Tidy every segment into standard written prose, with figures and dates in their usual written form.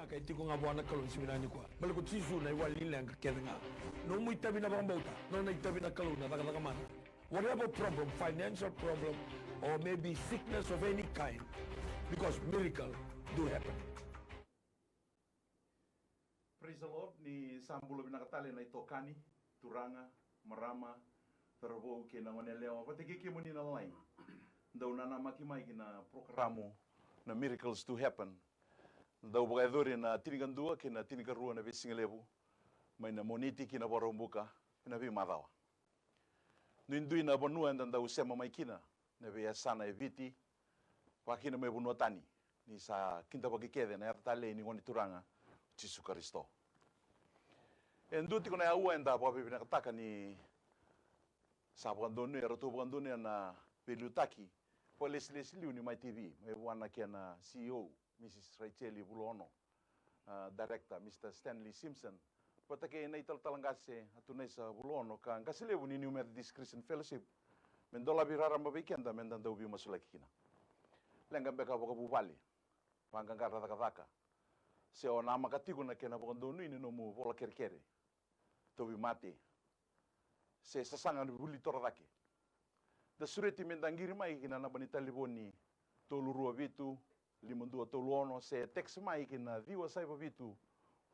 kay tiko nga buwan kalon si binani ko. Balik ko sisu na iwalin lang kaya nga. No mo itabi na bang bauta, no na itabi na kalon na taka man. Whatever problem, financial problem, or maybe sickness of any kind, because miracle do happen. Praise the Lord, ni sambulo binakatali na itokani, turanga, marama, terbo ke na ngoneleo, patiki ke muni na line. Daw na makimay kina programo na miracles to happen. Daw bagay na tinigandua kina tinigarua na bisingalebu, may na moniti kina borombuka, na bi madawa. Nindui na bonua and daw sema may kina, na bi sana eviti, wakina may bunuatani, ni sa kinta pagkikede na yatatale ni ngoni turanga, Jesu Kristo. Enduti ko na yawa enda pa pinakataka ni sa pagandone roto pagandone na Pelutaki po lesliu ni MaiTV may wana kaya na CEO Mrs. Rachel Bulono, Director Mr. Stanley Simpson patake na italtalangase atunay sa Bulono kan kasilebu ni New Methodist Christian Fellowship mendola birara mabikenda mendanda ubi masulakina lenga beka bukabubali panggang kata-kata se ona makatigo na kena pagandone ini nomu pola kerkere tobi mati se sasangan buli toradake da sureti mendangiri mai kina na banita liboni tolu rua vitu limandua tolu ono se teks mai kina diwa sai vitu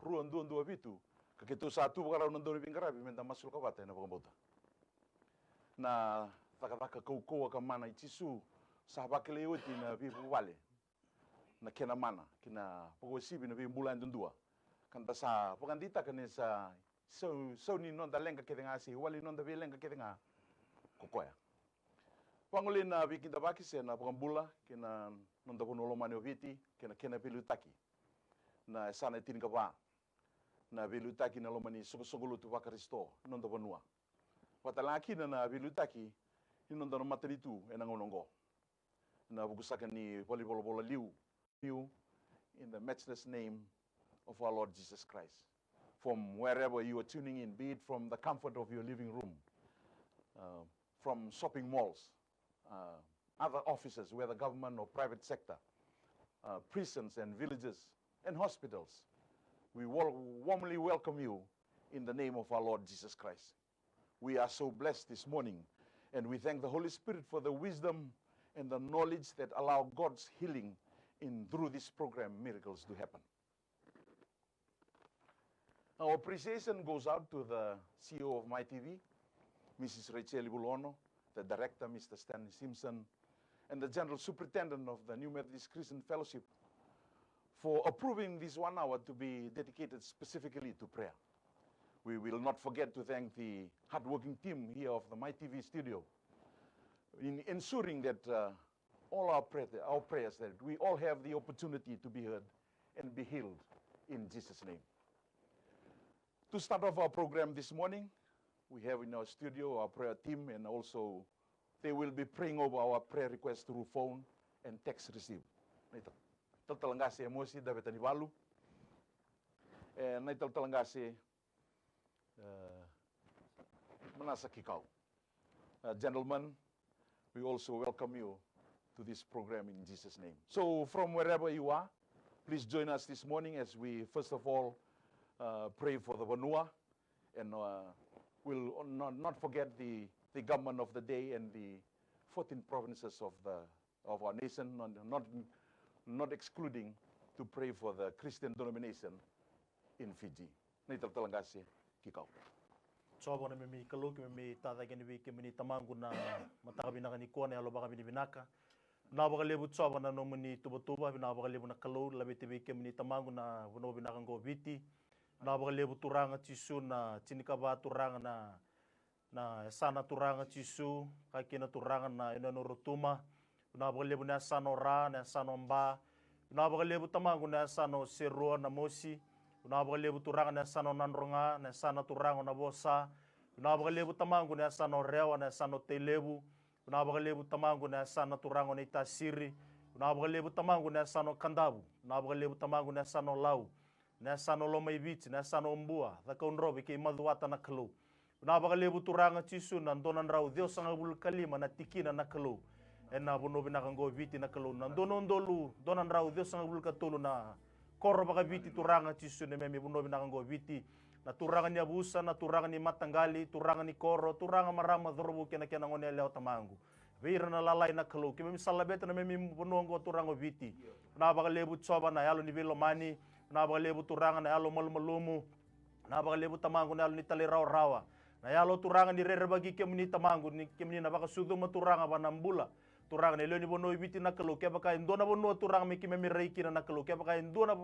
ruan dua vitu kaketu satu bakara nandoni bingarabi menda masul kawata na pagambota na taka kau ka mana itisu sahabakele uti na bibu wale na kena mana kina pagosibi na bulan dua kanta sa pagandita kanesa so ni non da lenga kedenga si wali non da lenga kedenga kokoya pangulin na bikinta baki se na pagambula kina non da bono lomani oviti kena Pelutaki na sana tinga ba na Pelutaki na lomani sugulu tu bakaristo non da bonua watalaki na Pelutaki non da mataritu enangonongo na bugusaka ni volleyball liu in the matchless name of our Lord Jesus Christ. From wherever you are tuning in, be it from the comfort of your living room, from shopping malls, other offices, whether government or private sector, prisons and villages and hospitals, we warmly welcome you in the name of our Lord Jesus Christ. We are so blessed this morning, and we thank the Holy Spirit for the wisdom and the knowledge that allow God's healing through this program, miracles to happen. Our appreciation goes out to the CEO of MaiTV, Mrs. Rachel Bulono, the director, Mr. Stanley Simpson, and the general superintendent of the New Methodist Christian Fellowship for approving this 1 hour to be dedicated specifically to prayer. We will not forget to thank the hardworking team here of the MaiTV studio in ensuring that all our prayers, that we all have the opportunity to be heard and be healed in Jesus' name. To start off our program this morning, we have in our studio our prayer team, and also they will be praying over our prayer requests through phone and text received. Talangasi Emosi, Davetanivalu, and Talangasi Manasa, Kikau. Gentlemen, we also welcome you to this program in Jesus' name. So from wherever you are, please join us this morning as we first of all pray for the Vanua, and we'll not forget the government of the day and the 14 provinces of our nation, not excluding to pray for the Christian denomination in Fiji. Naital talangasi Kikau. Sobo na mimi kalu kimi tada kini bi kimi tamangu na matakabi na kaniko na aloba kami binaka. Na bakalebu sobo na nomuni tuba na bakalebu na kalu labi tibi kimi tamangu na buno binakang go biti. Na bakalebu turanga tisu na tinikaba turanga na sana turanga tisu kakina turanga na inano rotuma. Na bakalebu na sano ra na sano mba. Na bakalebu tamangu na sano serua na Emosi. Unabagalebu turanga na sano nanronga na sano turanga na bosa. Unabagalebu tamangu na sano rewa na sano telebu. Unabagalebu tamangu na sano turanga na itasiri. Unabagalebu tamangu na sano kandabu. Unabagalebu tamangu na sano lau. Na sano lomai biti na sano mbua. Thaka unrobi ke maduata na kalu. Unabagalebu turanga tisu na ndonan rau Dios ang abul kalima na tikina na kalu. E na bunobi na kango biti na kalu. Na ndonondolu donan rau Dios ang abul katulu na koro baka viti turanga tisu ne memi buno binakango viti na turanga ni abusa na turanga ni matanggali turanga ni koro turanga marama dhorobu kena kena ngone leo tamangu vira na lalai na kalu kemi salabeta na memi bunongo turango viti na baka lebu tsoba na yalo ni velo mani na baka lebu turanga na yalo malumu na baka lebu tamangu na yalo ni tali rawa na yalo turanga ni rere bagi kemi ni tamangu ni kemi na baka sudu maturanga banambula turanga ne leni bono viti na kalu ke baka indona bono turanga me kemi reiki na kalu ke baka indona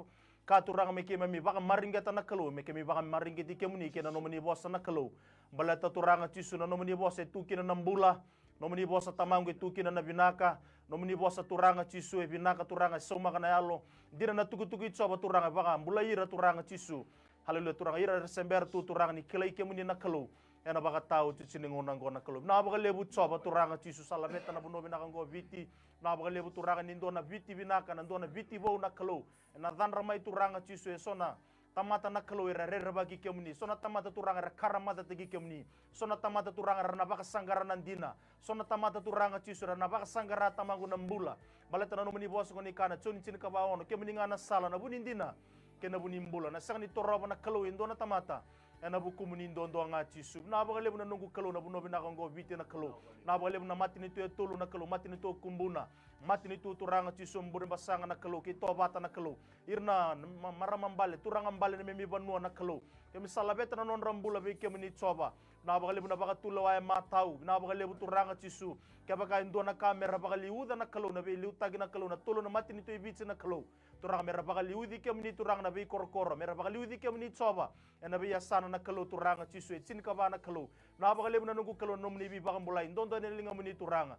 ka turanga me kemi baka maringeta na kalu me kemi baka maringeti kemi ni kena nomani bosa na kalu balata turanga tisu na nomani bosa tu kena nambula nomani bosa tamangu tu kena na vinaka nomani bosa turanga tisu e vinaka turanga soma kana yalo dira na tuku itsoba turanga baka mbula ira turanga tisu haleluya turanga ira sember tu turanga ni kelai kemi ni na kalu ena baka tau tu siningon ngona kalu na baka lebu tsoba turanga tisu salameta na buno binaka ngo viti na baka lebu turanga ni ndona viti vinaka na ndona viti vo na kalu na dhanra mai turanga tisu e sona tamata na kalu ira rere bagi kemuni sona tamata turanga ra karamata tegi kemuni sona tamata turanga ra nabaka sanggara nandina sona tamata turanga tisu ra nabaka sanggara tamangu nambula baleta na nomani bosa ngoni kana choni chini kabaono kemuni ngana sala na bunindina kena bunimbula na sangni toroba na kalu indona tamata ena buku munindo ndo anga tisu na baka lebu na nungu kalu na buno binaka ngo viti na kalu na baka lebu na mati ni tu etulu na kalu mati ni tu kumbuna mati ni tu turanga tisu mbure basanga na kalu ki tobata na kalu irna maramambale turanga mbale na memi banua na kalu kemi salabeta na non rambula be kemi ni tsoba na baka lebu na baka tula wa matau na baka lebu turanga tisu ke baka indo na kamera baka liuda na kalu na be liutagi na kalu na tulu na mati ni tu viti na kalu turanga mera baka liudi kemi ni turanga na be korokoro mera baka liudi kemi ni tsoba ena be yasana na kalu turanga tisu e tin kava na kalu na baka lebu na nungu kalu nomni bi baka mulai ndondo ne linga muni turanga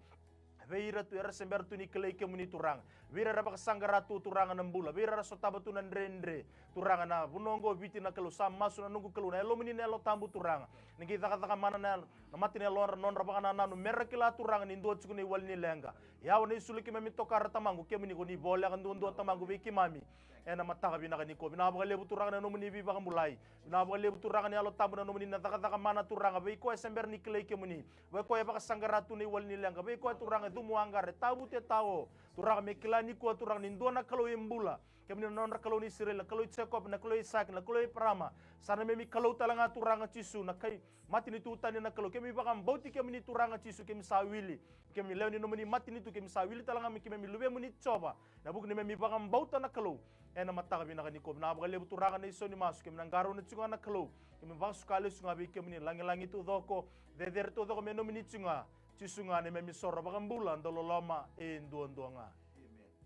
veira tu era sember tu ni kelai ke muni turanga vira ra baka sanggara tu turanga nambula vira ra sotaba tu nandrendre turanga na bunongo viti na kalu sam masu na nungu kalu na elo muni na elo tambu turanga ngi taka mana na mati na lon non ra baka na nanu merakila turanga ni ndo tsukuni wal ni lenga yawo ni suliki memi tokar tamangu ke muni ko ni bola kan ndo tamangu be kimami ena mataka binaka ni ko bina baka lebu turanga na nomuni bi baka mulai bina baka lebu turanga ni alo tabu na nomuni na taka mana turanga be ko sember ni kelai ke muni be ko baka sanggara tu ni wal ni lenga be ko turanga du muangare tabu te tawo turanga me kelani ko turanga ni ndona kalu imbula kemni non kalu ni sirela kalu tsekop na kalu isak na kalu prama sana memi kalu talanga turanga tisu na kai mati ni tutani na kalu kemi baka mbauti kemni turanga tisu kemi sawili kemi leoni nomuni mati ni tu kemi sawili talanga mi kemi lube muni tsoba na buk ni memi baka mbauta na kalu ena mataka binaka ni ko na baka lebu turanga na iso ni masu kemi nangaro na tsunga na kalu kemi baka sukali sunga bi kemi langi tu doko der tu doko me nomuni tsunga tisunga ne memi sorra baka mbula ndolo lama e nduonduanga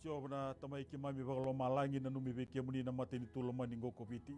Jobna tamai ki mami bagalo malangi na numi be kemuni na mateni tulo mani ngoko piti.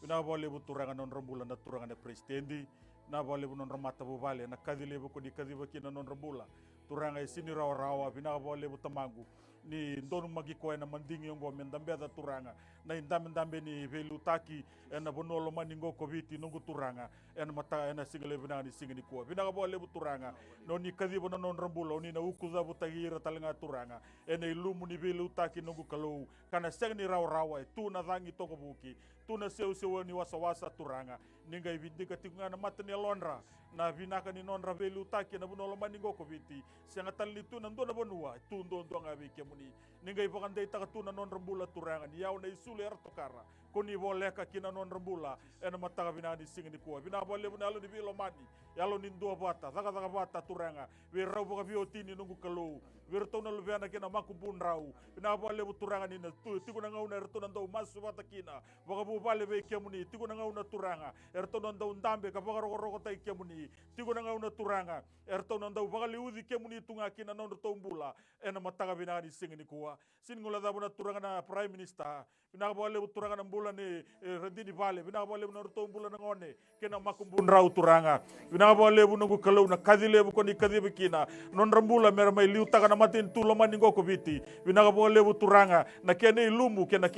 Na bole bu turanga non rambula na turanga na presidendi. Na bole bu non ramata bu vale na kadile bu ko di kadiva ki na non rambula. Turanga sini rawa bina bole bu tamangu. Ni ndonu magi ko na mandingi ngo mendambe da turanga. Na indambe ni velu taki na bonolo mani ngoko piti nungu turanga. En mata ena single bina ni singini ko. Bina bole bu turanga. No ni kadiva na non rambula ni na ukuza bu tagira talanga turanga. Ena ilumu ni velu taki nungu kalau kana segni rawa tu na dangi toko buki tu na seu ni wasa turanga ninga ibindika tikunga na matani lonra na vinaka ni nonra velu taki na bunolo maningo ko biti senga tali tu na ndona bonua tu ndo nga be kemuni ninga ibakande taka tu na nonra bula turanga ni yaw na isule artokara koni voleka kina nonra bula ena mataka vinani singni ko vina bole bunalo di vilo mani yalo ni ndo bata daga bata turanga we rabu ka biotini nungu kalau virtona luviana kina maku bunrau vina bole buturanga ni na tu tikuna ngauna ertona ndo masu bata kina wakabu bale be kemuni tikuna ngauna turanga ertona ndo ndambe ka roko tai kemuni tikuna ngauna turanga ertona ndo bakali uzi kemuni tunga kina non tombula ena mataka vinani singni kuwa singola da buna turanga na prime minister vina bole buturanga na mbula ni rendini vale vina bole buna tombula na ngone kina maku bunrau turanga vina bole bunungu kalau na kadile bu koni kadibe kina non rambula mera mai liu taka na matin tulo maningo ko biti vina bole buturanga na kena ilumu kena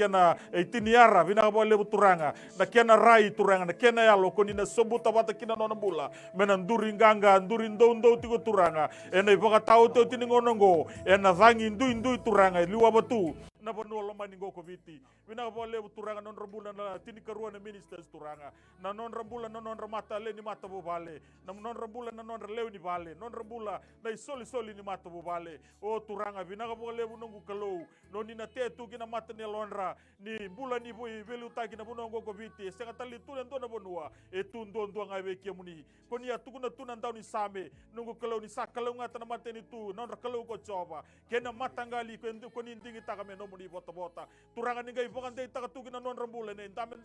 itiniara vina bole buturanga na kena rai turanga na kena yalo koni na sobuta bata kina non mbula mena nduri nganga nduri ndo tigo turanga ena ibaka tau te tiningonongo ena zangi ndui turanga liwa batu na banua lo mani ngoko viti. Vina bo lebu turanga non rambula na tini karua na ministers turanga. Na non rambula na non ramata le ni mata bobale. Na non rambula na non leu ni vale. Non rambula na soli ni mata bobale. O turanga vina bo lebu nongu kalou. Noni na tetu kina mata ni lonra. Ni bula ni bui velu taki na buno ngoko viti. Senga tali tunan dona bonua. E tundon dua ngai kia muni. Koni ya tukuna tunan tau ni same. Nongu kalou ni sakalau ngata na mata ni tu. Non kalou ko coba. Kena matangali koni ndingi taka me nomuni bota. Turanga ningai vokande taka tukina non rambula ne ndame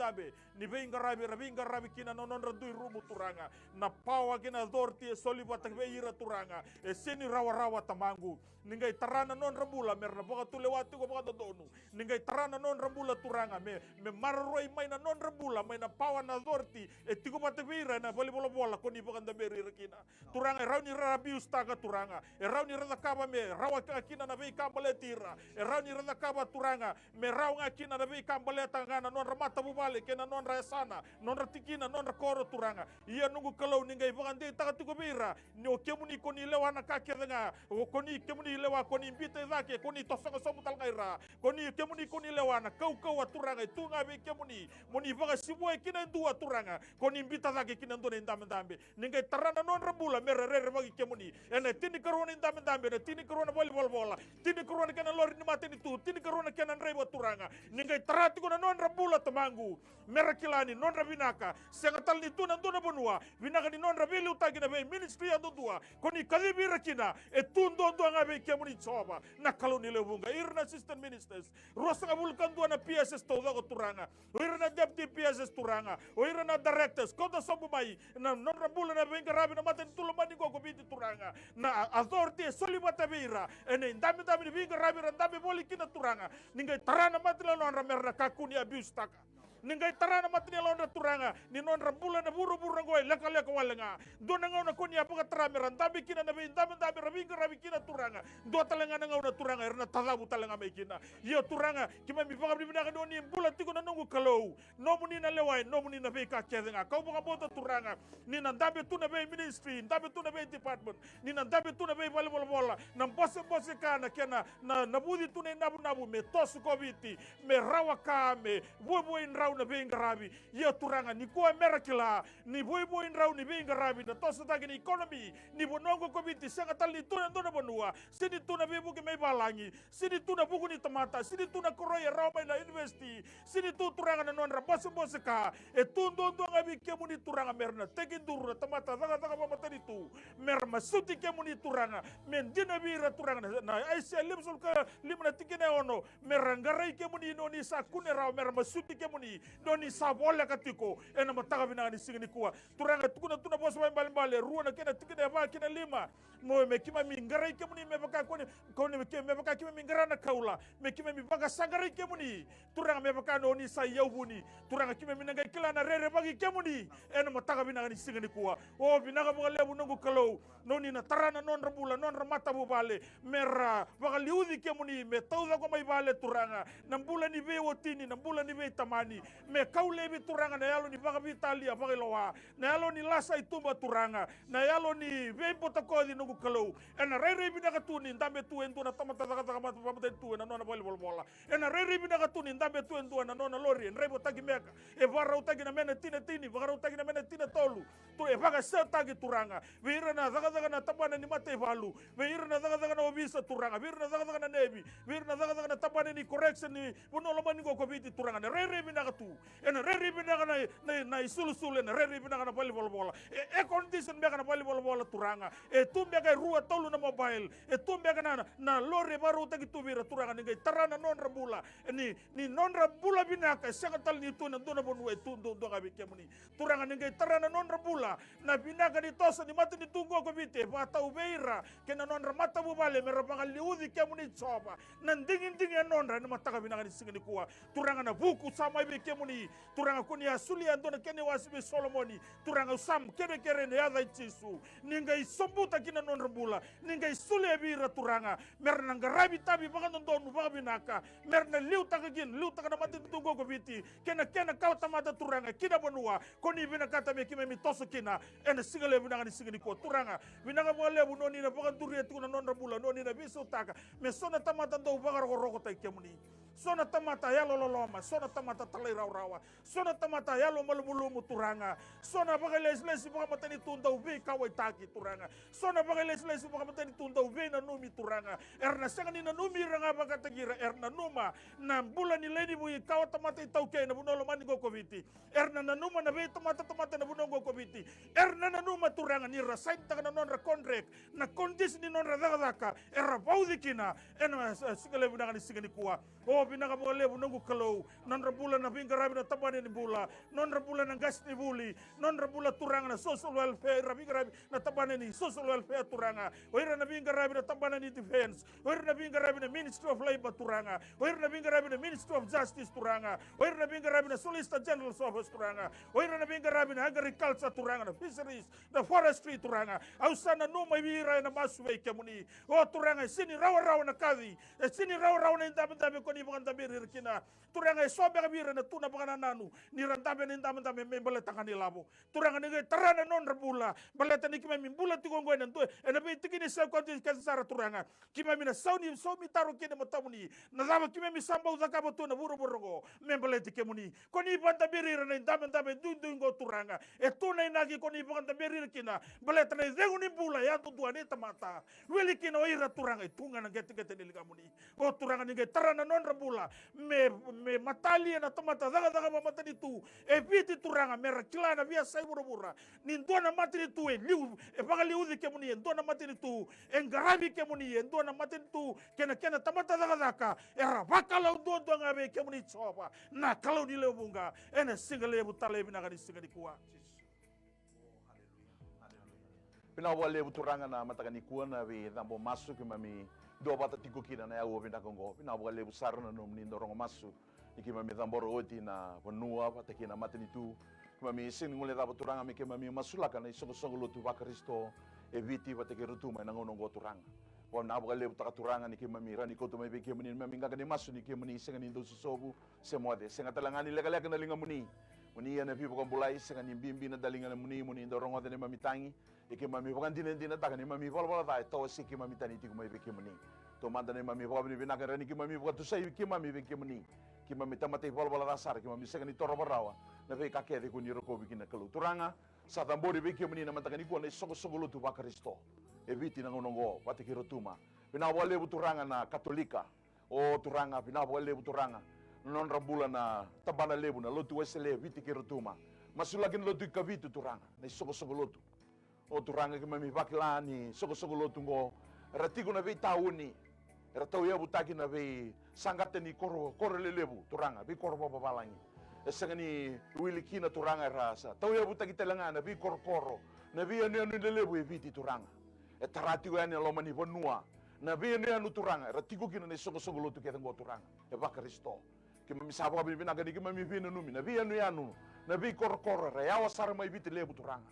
ni venga rabi kina non randui rumu turanga na pawa kina dorti e soli batak veira turanga e seni rawa tamangu ningai tarana non rambula merna boka tulewati ko boka donu ningai tarana non rambula turanga me marroi mai na non rambula mai na pawa na dorti e tigo batak veira na bola koni boka ndaberi rekina turanga rauni rabi ustaga turanga e rauni radakaba me rawa kina na vei kambale tira e rauni radakaba turanga me raunga kina na vei kambale tangana non ramata bubale kena non raesana non ratikina non rakoro turanga ia nungu kalau ningai vagande taka tuko bira ni o kemuni koni lewa na kakedenga o koni kemuni lewa koni mbite zake koni tosanga somu talgaira koni kemuni koni lewa na kau turanga tunga be kemuni moni vaga sibue kina ndua turanga koni mbita zake kina ndone ndambe ningai tarana non rambula merere vagi kemuni ene tini karona ndambe na tini karona bola tini karona kena lori ni mateni tu tini karona kena nreiwa turanga ningai tarati kona non rambula tamangu merakilani non ravinaka sengatal ni tuna ndona bonua vinaka ni non ravili utagi na be ministry ando dua koni kadibira kina e tundo ndo ngabe kemuni choba na kaloni lewunga irna assistant ministers rosa vulkan dua na PSS to dago turanga irna deputy PSS turanga irna directors kota sobu mai na non rambula na venga rabi na maten tulo mani go biti turanga na authority solibata vira ene ndami ni venga rabi ndami boli kina turanga ninga tarana matla non ramerna kakuni abuse taka ningai tarana matni londa turanga ni non rambula na buru ngoi leka walenga dona ngau na koni apuka tarame randabi kina na be ndami rabi kina turanga do talenga ngau na turanga erna talabu talenga me kina yo turanga kima mi paka bibina ka doni bula tiko na nungu kalou no muni na lewai no muni na be ka kedenga kau buka bota turanga ni na ndabe tu na be ministry ndabe tu na be department ni na ndabe tu na be bola na bose kana kena na budi tu na nabu me tosu kobiti me rawa ka me boy na venga rabi ia turanga ni ko merakila ni boy rau ni venga rabi na tosa tagi ni economy ni bonongo komiti sanga tali tuna ndona bonua sini tuna bebu ke mai balangi sini tuna buku ni tomata sini tuna koroya rau mai na university sini tu turanga na non rabose ka e tundo ndo ngabi ke muni turanga merna tekin duru tomata daga mamata ni tu merma suti ke muni turanga mendina bira turanga na aisia limsul ka limna tikene ono merangarai ke muni no ni sakune rau merma suti ke muni doni sabola katiko ena mataka bina ni sigini kuwa turanga tukuna tuna bosa mbali ruwa na kena tikina ba kena lima mo me kima mingarai ke muni me baka koni me baka kima mingara na kaula me kima mi baka sangarai ke muni turanga me baka no ni sa yaubuni turanga kima minanga kila na rere bagi ke muni ena mataka bina ni sigini kuwa o binaga mga lebu nungu kalau noni na tarana non rabula non ramata bubale mera baka liudi ke muni me tauda ko mai bale turanga nambula ni be wotini nambula ni be tamani me kaulebi turanga na yalo ni baka vitalia baka loa na yalo ni lasa itumba turanga na yalo ni vempo takodi nungu kalau ena rere binaga tuni ndambe tu endo na tamata mata tu na nona bola ena rere binaga tuni ndambe tu endo na nona lori enrebo tagi meka e vara utagi na mena tini vara utagi na mena tina tolu tu e baka sa tagi turanga vira na daga na tabana ni MaiTV vira na daga na obisa turanga vira na daga na nevi vira na daga na tabana ni correction ni bonolo mani go kobiti turanga na rere binaga tu ena rere binaga na isulu na rere binaga na bola e condition meka na bola turanga e tu meka rua tolu na mobile e tu meka na lori baru utagi tu vira turanga ni tarana non rabula ni non rabula binaka sakatal ni tu na dona bonu e tu do gabi kemuni turanga ni tarana non rabula na binaka ni tosa ni mata ni tungo ko bite bata ubeira kena non ramata bubale merabanga liudi kemuni choba nan dingin non ra ni mata ka binaka ni singini kuwa turanga na buku sama ibe kemuni turanga kuni asuli andona kene wasibe solomoni turanga usam kere ne yada ichisu ninga isombuta kina non rabula ninga isule bira turanga merna ngarabi tabi baka ndonu baka binaka merna liuta ka na mata tungo ko biti kena kauta mata turanga kina bonua koni binaka ta me kime mitoso kina ena singale binaka ni singini ko turanga binaka mo lebu noni na baka duri tu na non rabula noni na bisu taka me sona tamata ndo baka roko tai kemuni sona tamata yalo loloma, sona tamata talai raurawa, sona tamata yalo malumulumu turanga, sona bagai les-lesi baka matani tunda uve kawai taki turanga, sona bagai les-lesi baka matani tunda uve na numi turanga, erna sangani na numi ranga baka tagira, erna numa, na bulan ni leni bui kawa tamata itauke na bunolo mani gokoviti, erna na numa na be tamata na bunolo gokoviti, erna na numa turanga ni rasain taka na non rakondrek, na kondis ni non radaka, era baudikina, ena sigale bunanga ni sigani kuwa, o binaka mo lebu nungu kalau, non rabula na bingarabi na tabane ni bula, non rabula na gas ni buli, non rabula turanga na social welfare, rabingarabi na tabane ni social welfare turanga, oira na bingarabi na tabane ni defense, oira na bingarabi na Ministry of Labor turanga, oira na bingarabi na Ministry of Justice turanga, oira na bingarabi na Solicitor General's Office turanga, oira na bingarabi na Agriculture turanga, na Fisheries, na Forestry turanga, ausana numa ibira na masuwe kemuni, o turanga sini rawa na kadhi, sini rawa na indabe koni bukan tabe rirkina, turanga sobe kabira na tuna bukan nanu, ni rantabe ni indabe membele takani labo, turanga ni tarana non rabula, baleta ni kima mimbula tigongo na tu, ena be tikini sa konti kasara turanga, kima mina sauni taru kene matamuni, na zama kima mi samba uzaka botu na buru membele tikemuni, koni banta beri na indabe dungo turanga, etuna inagi koni bukan tabe rirkina, baleta na zenguni bula ya tu dua neta mata, weli kina oira turanga itunga na gete nilikamuni, o turanga ni tarana non rabula, me matali na tomata zaga matani tu, e viti turanga mera kilana via sai bura, ni ndona matini tu e liu, e bagali uzi kemuni, ndona matini tu, e ngarabi kemuni, ndona matini tu, kena tamata zaga, era bakala udodo ngabe kemuni choba, na kalau ni lebunga, ene singale butale binaga ni singali kuwa. Pinawa lebu turanga na matakani kuwa na we dambo masu kimami do bata tiku kina na yawo binda kongo pinawa lebu sarna no mnindo rongo masu ikimami damboro oti na bonua bata kina matini tu kimami sin ngule dabo turanga mi kimami masulaka na isongo lotu ba Kristo eviti bata kerutu mai nangono go turanga wa na bo lebu taka turanga ni kimami rani koto mai beke mani mami ngaka ni masu ni kimani sengani ndo susobu semode senga talangani lega na linga muni yana pipo kombulai sengani bimbi na dalinga na muni ndo rongo de mami tangi iki mami bukan dina taka ni mami bola dai to si ki mami tani ti kumai beke mani to manda ni mami bola ni binaka rani ki mami bukan tu sai ki mami beke mani ki mami tamate bola dasar ki mami segani toro barawa na be kake de kuni roko bikina kalu turanga sa tambori beke mani na manda ni ko na sogo lu tu ba Kristo eviti na ngonongo pati ki rotuma bina wale turanga na katolika o turanga bina wale turanga non rambula na tabana lebu na lotu wesele eviti ki rotuma masulagin lotu kavitu turanga na sogo lotu o turanga ki mami bakilani sogo lotu ngo ratigo na vei tauni ratau ya butaki na vei sangate ni koro lelebu turanga bi koro babalangi esangani wilikina turanga rasa tau ya butaki telanga na bi koro na bi anu lelebu eviti turanga e taratigo ya ni lomani bonua na bi anu turanga ratigo kina ne sogo lotu ke ngo turanga e ba Kristo ki mami sabo bi binaga ki mami vina numi na bi anu na bi koro ya wasar mai biti lebu turanga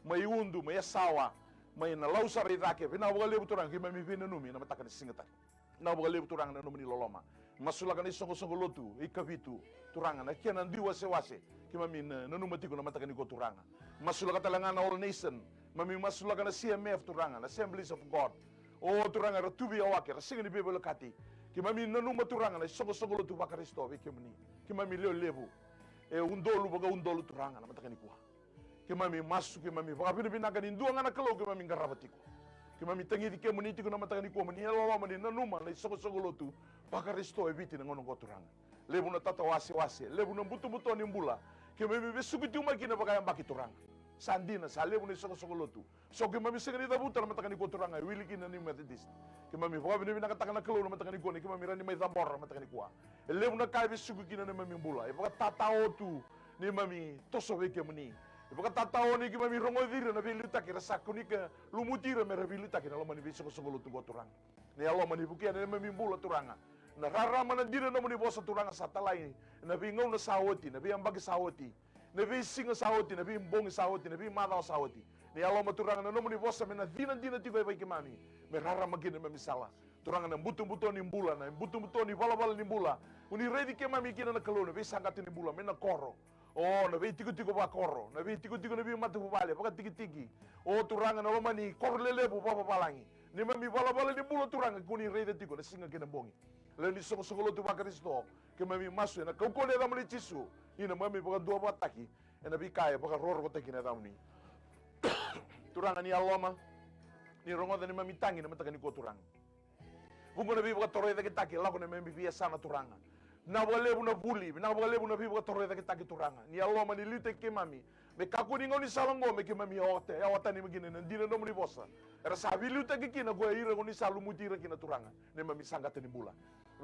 mai undu mai sawa mai na lausa ridake vina boga lebu turang ki mami vina numi na mataka ni singata na boga lebu turang na numi loloma masulaga ni songo lotu ikavitu turanga na kiana ndi wase ki mami na numatiku na mataka ni ko turanga masulaga talanga na all nation mami masulaga na CMF turanga na Assemblies of God o turanga ra tubi awake ra singani bebelo kati ki mami na numa turanga na songo lotu ba Kristo ki mami lebu e undolu turanga na mataka ni kuha ki mami masu ki mami vakapina binaka ni ndua ngana kalau ki mami ngarabatiko ki mami tangi di ke muniti ko na matangani ko mani hello mani na numa na sogo lotu ba Kristo eviti na ngono goturanga lebu na tata wase lebu na butu ni mbula ki mami besukitu makina bakaya mbaki turanga sandina sa lebu na sogo lotu so ki mami segani da buta na matangani ko turanga wili kina ni metodist ki mami vakapina binaka takana kalau na matangani ko ni ki mami rani mai zambor na matangani ko lebu na kai besuku kina na mami mbula e baka tata otu ni mami toso veke mani Ibuka tatao ni ki mami rongo dira na vilita ki rasaku ni ka lumutira me vilita ki na lomani biso solo tungo turang. Ni alomani bukia na mami mbula turanga. Na rarama na dira na mani bosa turanga satalai. Na bi ngau na sawoti, na bi ambagi sawoti. Na bi singa sawoti, na bi mbongi sawoti, na bi madao sawoti. Ni aloma turanga na mani bosa me na dina tigo ibai ki mami. Me rarama gina mami sala. Turanga na butu ni mbula na butu ni bala ni mbula. Uni ready ke mami kina na kalona bi sangati ni mbula me na koro. Oh, na bi tiku ba koro, na bi tiku na bi matu bale, baka tiki. Oh, turanga na lomani kor lelebu papa palangi. Ni mami bala ni bulu turanga kuni reide tiku na singa kena bongi. le ni soko tu bakaristo ke mami masu na kau kone da mali chisu ina mami baka dua bataki ena bikaya baka roro ko tekina damni turanga ni aloma ni rongoda ni mami tangi na mataka ni ko turanga bungo na biba torre da kitaki lako na mami bia sana turanga na wale buna buli na wale buna biba torre da kitaki turanga ni aloma ni lute ke mami me kaku ni ngoni salongo me ke mami ote ya watani magine na dina no muni bosa era sabi lute ke kina go ira ngoni salu mutira kina turanga ne mami sangata ni bula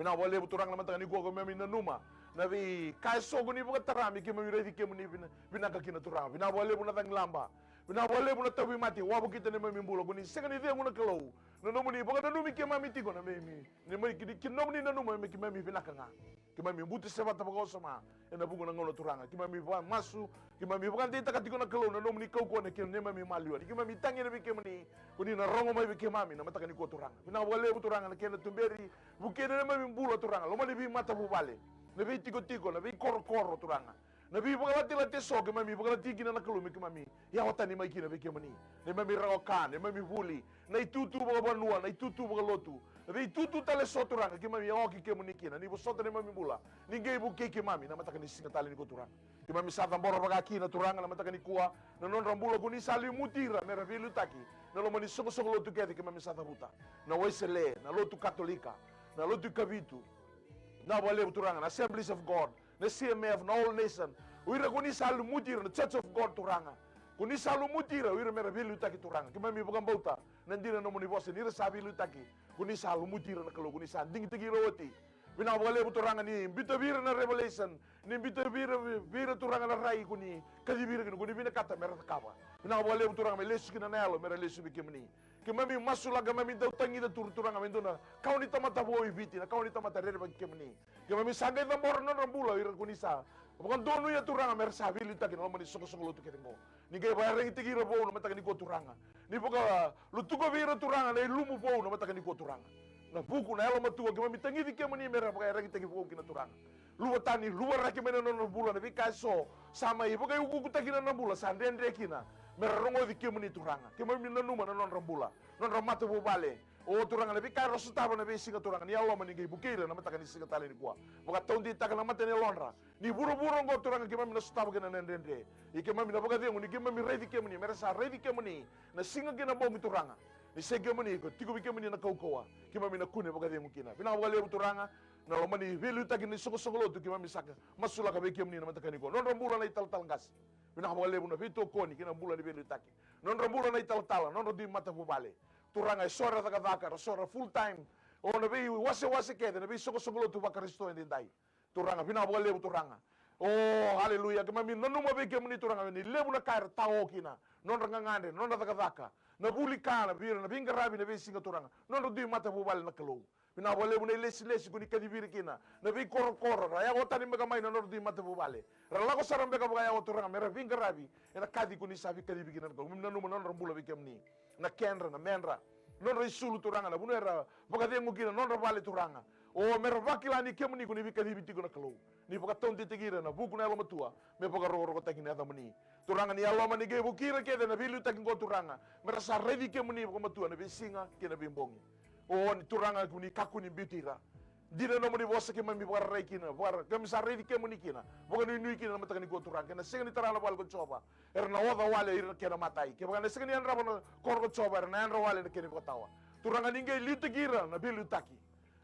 na wale bu turanga na mataka ni go mami na numa na bi kai sogo ni buka tarami ke mami redi ke muni bina ka kina turanga na wale buna tang lamba bina wale buna tabi mati wabu kita ne mami bula goni sekani dia ngona kalau na no muni buka numi ke mami tigo na mami ne mami ki no muni na numa me ke mami bina kanga ke mami buti seba tabago sama ena bungo na ngono turanga ke mami va masu ke mami bukan tita katiko na kalau na no muni kau ko ne ke ne mami maliwa ke mami tangi ne ke mani kuni na rongo mai ke mami na mataka ni ko turanga bina wale bu turanga na ke na tumberi buke ne mami bula turanga lo mali bi mata bu bale ne bi tigo na bi koro turanga na bi buka lati so ke mami buka lati kina na kalau me ke mami ya watani mai kina be ke mani ne mami raokan ne mami buli na itutu buka banua na itutu buka lotu Tapi tutu tale soturanga ki mami o ki ke munikina ni bosoto ne mami bula ni ge bu ke mami na mataka ni singa tale ni ko turanga ki mami sata mboro baga ki na turanga na mataka ni kuwa na non rambulo ko ni sali mutira me ravilu taki na lo mani soko lo tu ke mami sata buta na wesele na lo tu katolika na lo tu kavitu na wale turanga na Assemblies of God na CMF na all nation uira ko ni sali mutira na Church of God turanga kuni salu mutira uira mera vilu taki turanga ki mami bukan bauta nandira no moni bosse ni sabi lu taki kuni salu mutira na kalau kuni sanding tigi roti bina wale turanga ni bita bira na revelation ni bita bira turanga na rai kuni kadi bira kuni bina kata mera takaba bina wale turanga me lesu kina nelo mera lesu bikimni ki mami masula ga mami dau tangi da turanga mendona kau ni tamata boi biti na kau ni tamata rere bikimni ki mami sagai da morno rambula uira kuni sa bukan donu ya turanga mer sabi lu taki no mani soko lu tu ketengo ni ge ba rengi tigi ro no mataka ni ko turanga ni buka lu tu ko vira turanga na lumu bo no mataka ni ko turanga na buku na elo matu ke mami tangi dike mani mer ba rengi tigi bo kina turanga lu tani lu raki mena no bula na vika so sama i buka uku tagi na bula sandende kina mer rongo dike mani turanga ke mami na numa na non rambula non ramata bo bale o turanga na vika ro sutaba na singa turanga ni alo mani ge bukira na mataka ni singa tale ni kwa buka tondi taka na mata ni lonra ni buru-buru ngo turanga ke mami na sutaba ke na nendende ike mami na baga dengu ni ke mami ready ke mani merasa ready ke mani na singa ke na bomi turanga ni sege mani ko tigo ke mani na kaukoa ke mami na kune baga dengu kina bina wale turanga na lo mani velu taki ni soko lo tu ke mami saka masula ka be ke mani na mataka ni ko non rambula na ital ngas bina wale na vito koni kina bula ni velu taki non rambula na ital non di mata bale turanga sora taka sora full time o na be wase ke na be soko lo tu bakaristo endai turanga bina wale turanga oh haleluya kama min nanu mabe ke muni turanga ni lebu na kair tao kina non rangangande non daka na buli kana bira na binga rabi na be singa turanga non du mata bubal na kalo bina wale bu na lesi kuni kadi bira kina na be koro ya wota ni mega mai na non du mata bubale rala ko saram bega ya turanga mera binga rabi ena kadi kuni sabi kadi bigina ko min nanu non rambula be kemni na kenra na menra non risulu turanga na bunera boga dengu kina non rabale turanga o mera vakila ni kemni kuni bikadi bitigo na kalo ni boka tonti tigira na buku na loma tua me boka roro ko takini ata mani turanga ni aloma ni ge bukira ke na bilu takin ko turanga mera sa ready ke mani boka matua na bisinga ke na bimbongi o ni turanga kuni kaku ni bitira dina no mani bosa ke mami boka rai kina boka kami sa ready ke mani kina boka ni nui kina na matakani ko turanga na singa ni tarala bal ko choba na wada wale ir ke na matai ke boka na singa ni anra bona kor ko choba na anra wale ke ni ko tawa turanga ni ge litu gira na bilu taki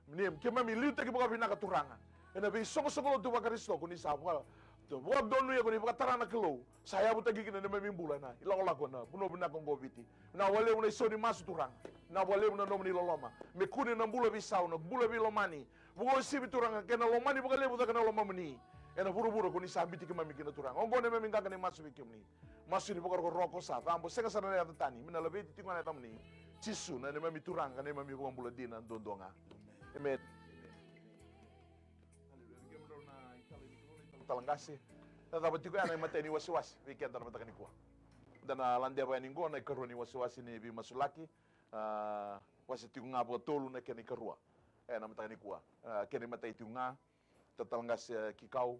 nim ke mami litu ke boka binaka turanga ena be soko tu bakaristo kuni sabwa to wa donu ya kuni bakatara kelo saya buta gigi na mami bulana ila ola kona buno bina kongo biti na wale una soni masu turang na wale una nomni loloma me kuni na bula bisau na bula bilomani bugo sibi turanga kena lomani buka lebu kena loma mani ena buru-buru kuni sabiti ke mami kina turang ongo ne mami ngaka ne masu bikimni masu ni bukar ko roko sa tambo sega sana ya tani mina lebe tinga na tamni cisu na ne mami turanga ne mami buka bula dina dondonga amen talangasi na dapat juga ana mata ni wasi-wasi weekend na mata kanikuwa dana landia ba ningo na karuni wasi-wasi ni bi masulaki wasi tinga bo tolu na keni karua na mata kanikuwa keni mata itunga tatalangasi Kikau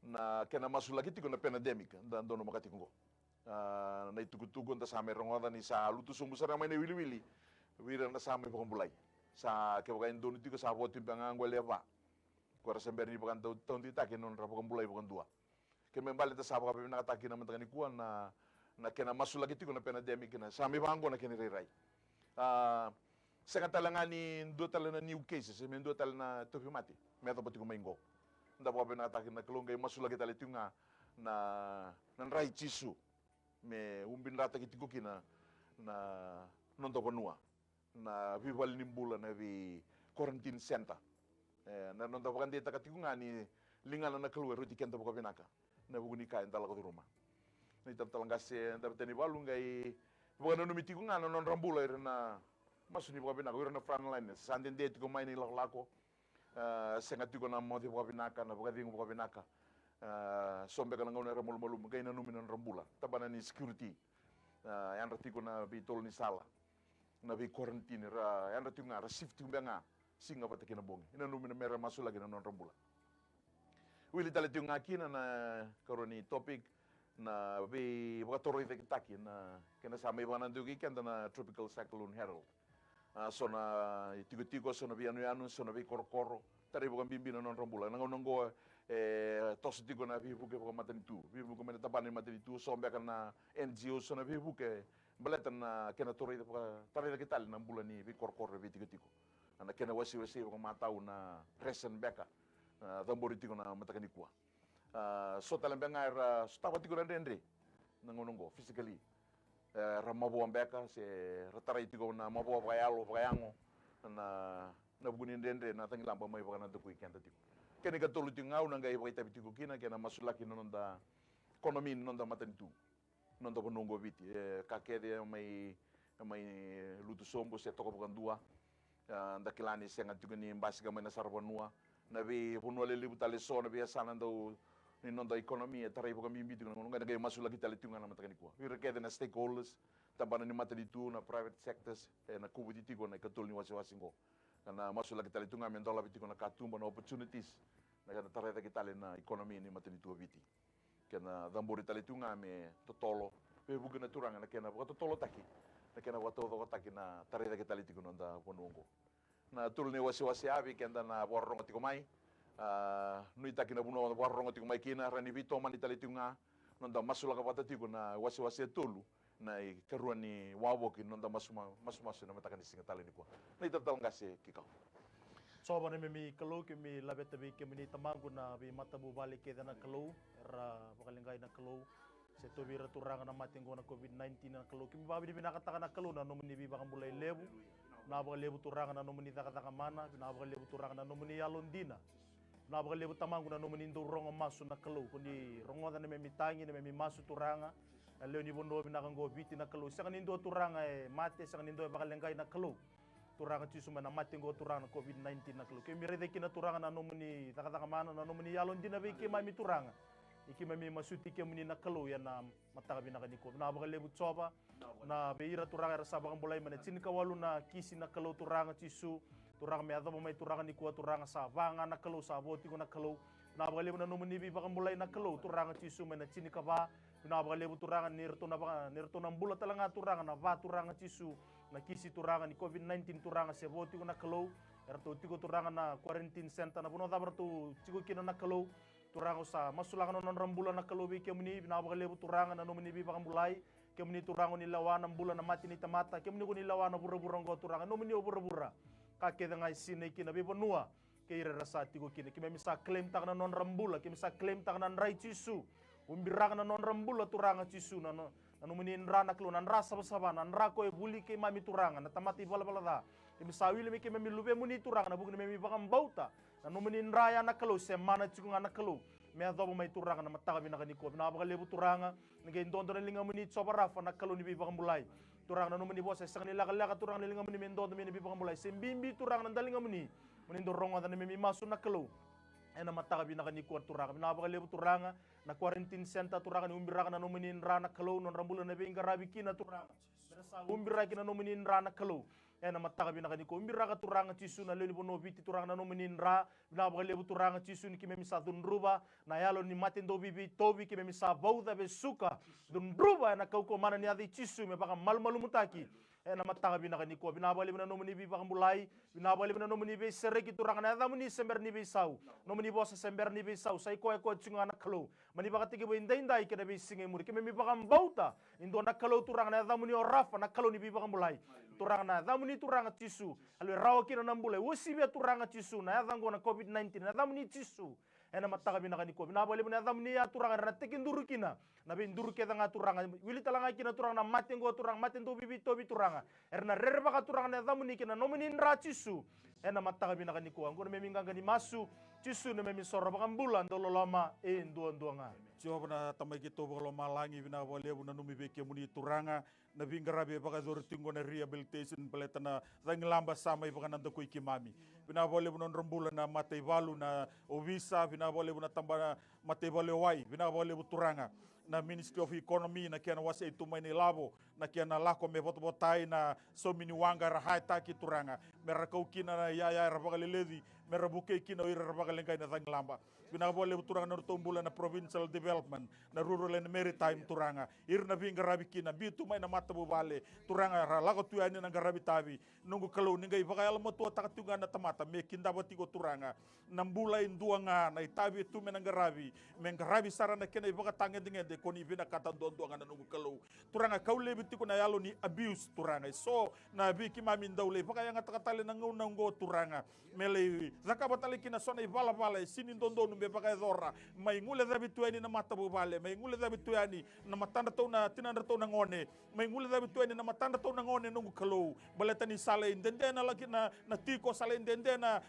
na kena masulaki tigo na pandemic dan dono makati ngo na itugutugo nta same rongoda ni sa lutu sumbusara mai ne wili-wili wira na same pokon bulai sa ke baga indonu tiko sa votu bangango leva ko rasa berni bagan tahun tita ke non rapo mulai bagan dua ke membali ta sa baga na ataki na mantani kuan na kena masu lagi tiko na pena demi kena sami bango na kena rai senga talangani ndo talana new cases me ndo talana tofi mati me to batiko maingo nda baga na ataki na kelonga masu lagi tali tunga na rai chisu me umbin rata kitiko kina na non to bonua na vival nimbula na vi quarantine center na non to bagandi ta katikunga ni lingana na keluar ruti kenta boka binaka na bugunika entala ko rumah ni tap talangase Davetanivalu ngai boka no mitikunga non rambula na masu ni boka binaka ira na front line sanden de tiko mai ni lako senga tiko na modi boka binaka na boka dingo boka binaka sombe kana ngona ramul malum ngai na numinan rambula tabana ni security yang ratiko na bitol ni sala na bi quarantine ra yang ratu nga shift nga singa pata kina bongi ina numina mera masu lagi na non rambula wili tale tu nga kina na karoni topic na bi boka toro ite kitaki na kena sama ibana ndugi kenda na tropical cyclone Harold so na tigo so na bi anu so na bi korokoro tari boka bimbi na non rambula na ngongo tos tigo na bi buke boka matanitu bi buke mena tabani matanitu sombe kana NGO so na bi buke baletan na kena toro ite tari kita na bulan ni bi korkor bi tigo ana kena wasi ko matau na present beka dambori tigo na matakani kuwa so talembe ngaira stawa tigo rendre nangonongo physically ramabo beka se ratara tigo na mabo bayalo bayango na buguni rendre na tangilamba mai baka na duku ikenda tigo kena ka tolu tigo ngau ngai baita tigo kina kena masulaki nonda ekonomi nonda matanitu nonda bonongo biti kakede mai lutu sombo se toko bukan dua nda kilani senga tugani mbasiga mai na sarbanua na bi bonua le libu tale so na bi sana ndo ni nonda ekonomi tarai bukan bimbi tu ngonga ngai masula kita le tunga na matakani kwa we rekede na stakeholders tabana ni matani tu na private sectors na kubudi tigo na katul ni wasi-wasingo na masula kita le tunga mendola biti na katumba na opportunities na tarai kita le na ekonomi ni matani tu biti kena dambori tali tunga me totolo pe bugana turanga na kena buka totolo taki na kena buka todo taki na tarida kita tali tiko nonda ponongo na tulne wasi abi kenda na borrongo tiko mai nui taki na buno borrongo tiko mai kina rani vito mani tali tunga nonda masula ka pata tiko na wasi tolu na karuani wawo ki nonda masu na matakani singa tali ni kwa na itatal ngase Kikau soba ne mi kalau ke mi labeta bi ke mini tamangu na bi matabu bali ke dana kalau ra bakalingai na kalau se to bi raturanga na matingo na COVID-19 na kalau ke mi babi bi nakataka na kalau na nomuni bi bakam bulai lebu na baka lebu turanga na nomuni takataka mana na baka lebu turanga na nomuni yalondina na baka lebu tamangu na nomuni ndo rongo masu na kalau kundi rongo na mi tangi na mi masu turanga na leo ni bondo bi nakango biti na kalau sa kanindo turanga mate sa kanindo bakalingai na kalau turanga tisuma na matingo turanga COVID-19 na kalau kemi rede kina turanga na nomuni takataka mana na nomuni yalon dina be kema mi turanga iki mami masuti kemuni na kalau ya na mataka binaka ni ko na bakale butsoba na beira turanga rasa bakam bulai mana cin kawalu na kisi na kalau turanga tisu turanga me adamo mai turanga ni ko turanga sa vanga na kalau sa boti ko na kalau na bakale na nomuni bi bakam bulai na kalau turanga tisu mana cin kaba na bakale turanga nirto na bula talanga turanga na va turanga tisu na kisi turanga ni COVID-19 turanga se voti ko na kalau erto tiko turanga na quarantine center na buno dabartu tiko kina na kalau turanga sa masulaga non rambula na kalau bi kemuni na bakale turanga na nomini bi bakam bulai kemuni turanga ni lawana bula na mati ni tamata kemuni ko ni lawana burra-burra turanga nomini burra-burra ka keda ngai sine kina bi bonua ke ira rasa tiko kina kime misa claim takna non rambula kime misa claim takna rai tisu umbiraga na non rambula turanga tisu na nomini rana klo nan rasa sabana nan rako e buli ke mami turanga na tamati bala da kime sawile mi kime mi lube muni turanga na bugne mi bakam bauta na nomini raya na klo semana tikunga na klo me adobo mai turanga na mataka binaka ni ko na bakale turanga nge ndondo na linga muni tsobarafa na klo ni bi bakam bulai turanga na nomini bosa sang ni laka turanga ni linga muni mendondo mi bi bakam bulai sembimbi turanga na dalinga muni doronga na mi masu na klo ena mataka binaka ni ko turanga na bakale turanga na quarantine center turanga ni umbiraga na nomini rana klo non rambula na benga rabikina turanga berasa umbiraga na nomini rana klo ena mataka binaka ni ko umbiraga turanga tisu na leli bono biti turanga na nomini ra na bakale turanga tisu ni kime misa dunruba na yalo ni matendo bibi tobi kime misa bauda be suka dunruba na kauko mana ni adi tisu me baka malmalu mutaki ena mataga binaka ni ko binabali bina nomuni bi bakambulai binabali bina nomuni be sereki turanga na damuni sember ni be sau nomuni bosa sember ni be sau sai ko tsunga na kalo mani bakatigi bo inda ke na be singe muri ke me bakambauta indo na kalo turanga na damuni orafa na kalo ni bi bakambulai turanga na damuni turanga tisu alwe rawo kina nambule wosi be turanga tisu na yadango na covid-19 na damuni tisu ena mataga binaka ni ko binabali bina damuni ya turanga na tekinduru kina na be nduru ke danga turanga wili talanga kina turanga na matengo turanga matendo bibi tobi turanga erna rerba ka turanga na damuni kina nomini nra tisu ena mataga binaka ni ko angona meminganga ni masu tisu na memi sorra bakambula ndolo lama nduanga Jehova na tamai ki tō wakalo malangi vina walebu na numi beke muni turanga na vingarabe baka zoro tingo na rehabilitation peleta na lamba sama i baka nanda koi kimami. Vina walebu na nrambula na MaiTV na ovisa vina walebu na tamba MaiTV wai vina walebu turanga na Ministry of Economy na kia na wasa itu mai ni labo na kia na lako me botai na so mini wanga rahai taki turanga mera kau kina na ya rabagaleledi mera buke kina ira rabagalengai na lamba bina boleh turanga na tombula na provincial development na rural and maritime turanga irna vinga rabi kina bitu mai na matabu vale turanga lako tuani na garabi tabi nungu kalau ningai bakayala matua takatunga na tamata me kinda batiko turanga nambula induanga na itabi tu menangarabi mengarabi sarana kena ibaka tangen dingende koni vina kata dondoanga na nungu kalau turanga kaule bitiko na yalo ni abuse turanga so na biki mamin daule bakayanga takatale na ngongo turanga mele zakabatale kina sona ivala vala sini dondo numbe bakay dora may ngule dabi tuani na matabu vale may ngule dabi tuani na matanda to na tinanda to na ngone may ngule dabi tuani na matanda to na ngone nungu kalau baletani sale indende na laki na tiko sale indende na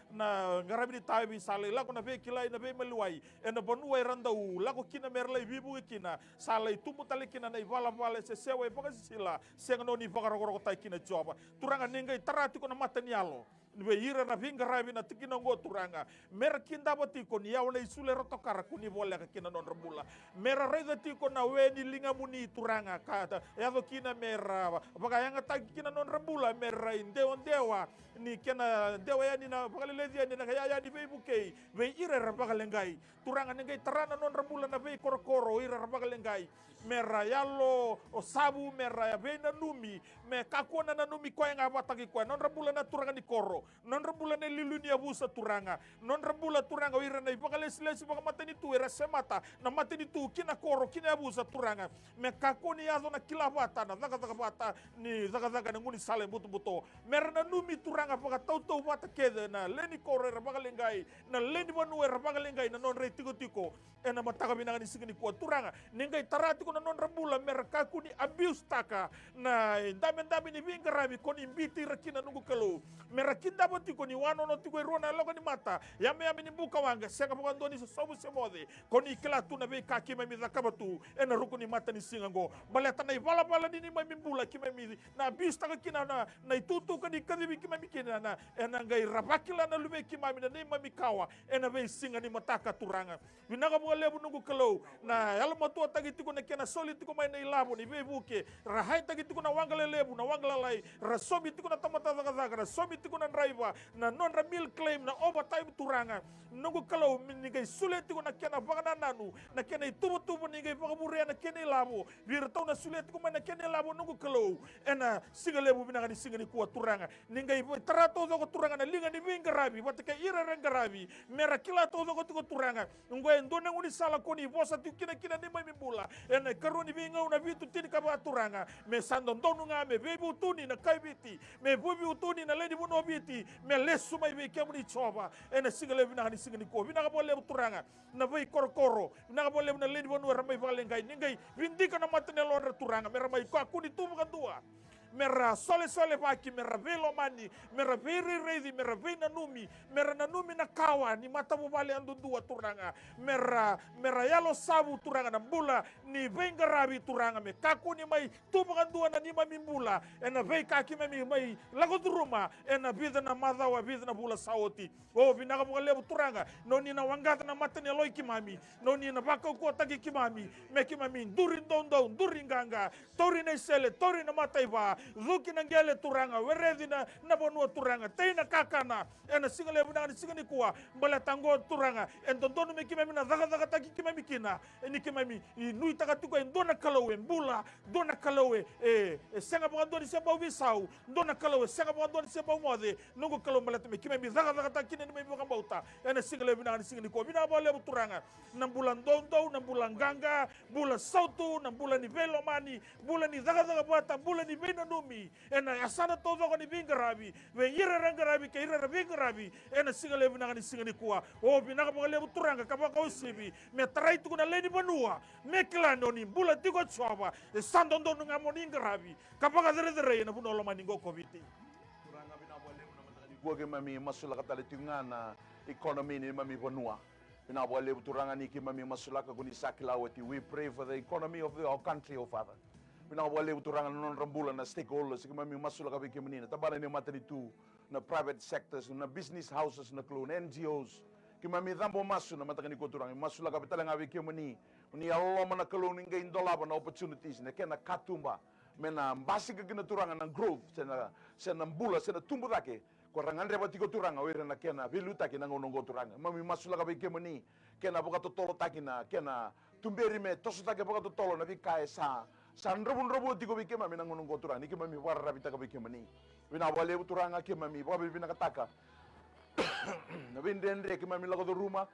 ngarabi tabi sale lako na ve kilai na ve meluai ena bonua randau lako kina merlai bibu kina sale tumu tali kina na ivala vale se sewa bakasila sengno ni bakarogoro tai kina joba turanga ninga tarati ko na matanialo nwe ira na vinga rabi na tikina ngo turanga mera kinda batiko ni yawana isule rotokara kuni vole ka kina non rambula mera reza tiko na weni linga muni turanga kata yado kina mera bagayanga tagi kina non rambula mera indewa ni kena dewa yani na bagalelezi yani na kaya yani be bukei we ira rabagalengai turanga ningai tarana non rambula na be korokoro ira rabagalengai mera yalo osabu mera ya be na numi me kakona na numi ko nga batagi ko non rambula na turanga ni koro non rambula na liluni abusa turanga non rambula turanga ira na bagalesi baka matani tu ira semata na matani tu kina koro kina abusa turanga me kakoni yazo na kilabata na zaga bata ni zaga na nguni sale buto mera na numi turanga baka tau bata kede na leni koro ira bagalengai na leni banu ira bagalengai na non rei tiko ena mataka binanga ni sigini ko turanga ningai tarati ko na non rambula mera kakuni abuse taka na dami ni vingarabi koni mbiti rakina nungu kalau mera kinda boti koni wano no tiko rona loka ni mata yame ni buka wanga seka bukan doni sobu semode koni kila tu na be kaki mami zakabatu ena rukuni mata ni singango baleta na bala ni mami mbula kimami na abuse taka kina na itutu kani kadibi kimami kina na ena ngai rabakila na lube kimami na ni mami kawa ena be singa ni mataka turanga binaga mo lebu nungu kalau na yalo matua tagi tiko na kena solid tiko mai na ilabo ni bebuke rahai tagi tiko na wangale lebu na wangala lai rasobi tiko na tamata zaga rasobi tiko na driver na non ramil claim na overtime turanga nungu kalau nigai sulet tiko na kena bagana nanu na kena tubu nigai bagabure na kena ilabo bir tau na sulet tiko mai na kena ilabo nungu kalau ena singa lebu binaga ni singa ni kuat turanga nigai tarato zogo turanga na linga ni vingarabi batake ira rengarabi mera kila to zogo tiko turanga ngwe ndona nguni sala koni bosa tikina ni mai mimbula ena karoni vinga una vitu tini kaba turanga me sando ndonu nga me bebi utuni na kaibiti me bubi utuni na leni buno biti me lesu mai be kemuni choba ena sigale vina ni sigani ko vina bole turanga na vai korokoro vina bole na leni buno ramai valengai ningai vindika na matenelo turanga me ramai ko akuni tumu kadua mera sole baki mera velo mani mera veri reidi mera vena numi mera na numi na kawa ni mata bubale andu dua turanga mera yalo sabu turanga na mbula ni venga rabi turanga me kaku ni mai tubukan dua na ni mami mbula ena vei kaki mai lago duruma ena vida na madawa vida na bula saoti o vinaka bukale turanga noni na wangata na mata ni loi kimami noni na baka ko tagi kimami me kimami durin dondo durin ganga tori na sele tori na mataiba zuki na ngele turanga weredi na bonua turanga teina kakana ena singale buna ni singani kuwa mbala tango turanga entondono me kimami na daga taki kimami kina eni kimami nui taka tuko endona kalawe mbula dona kalawe senga bangandoni seba wisau dona kalawe senga bangandoni seba mode nungu kalawe mbala me kimami daga taki ni me bangambauta ena singale buna ni singani kuwa bina bale turanga na bulan dondo na bulan ganga bulan sautu na bulan ni velomani bulan ni daga bata bulan ni bena numi ena asana todo ko ni bingarabi we yira rangarabi ke yira bingarabi ena singale buna ni singani kuwa o bina bale turanga kabaka usibi me trai tu na leni banua me klano ni bulan tigo chwa sandondo nga moningarabi kabaka dere na buno lomani go covid turanga bina bale na matani kuwa ke mami masula katale tingana economy ni mami bonua bina bale turanga ni ke mami masulaka kuni sakilawati. We pray for the economy of our country, oh Father. Bina bale turanga non rambula na stakeholders ke mami masulaka be ke menina tabana ni matani tu na private sectors na business houses na klon NGOs ke mami dambo masu na matani ko turanga masulaka betala ngabe ke meni ni Allah mana klon ninga indola na opportunities na kena katumba mena mbasi ke kena turanga na growth sena mbula sena tumbu dake korangan reba tiko turanga wera na kena viluta kena ngonongo turanga mami masula ka beke mani kena boka totolo takina kena tumberi me tosu take boka totolo na vikae sa nrobu tiko beke mami na ngonongo turanga niki mami warra bita ka beke mani wina wale turanga ke mami boka bina kataka na vindendre ke mami lago do ruma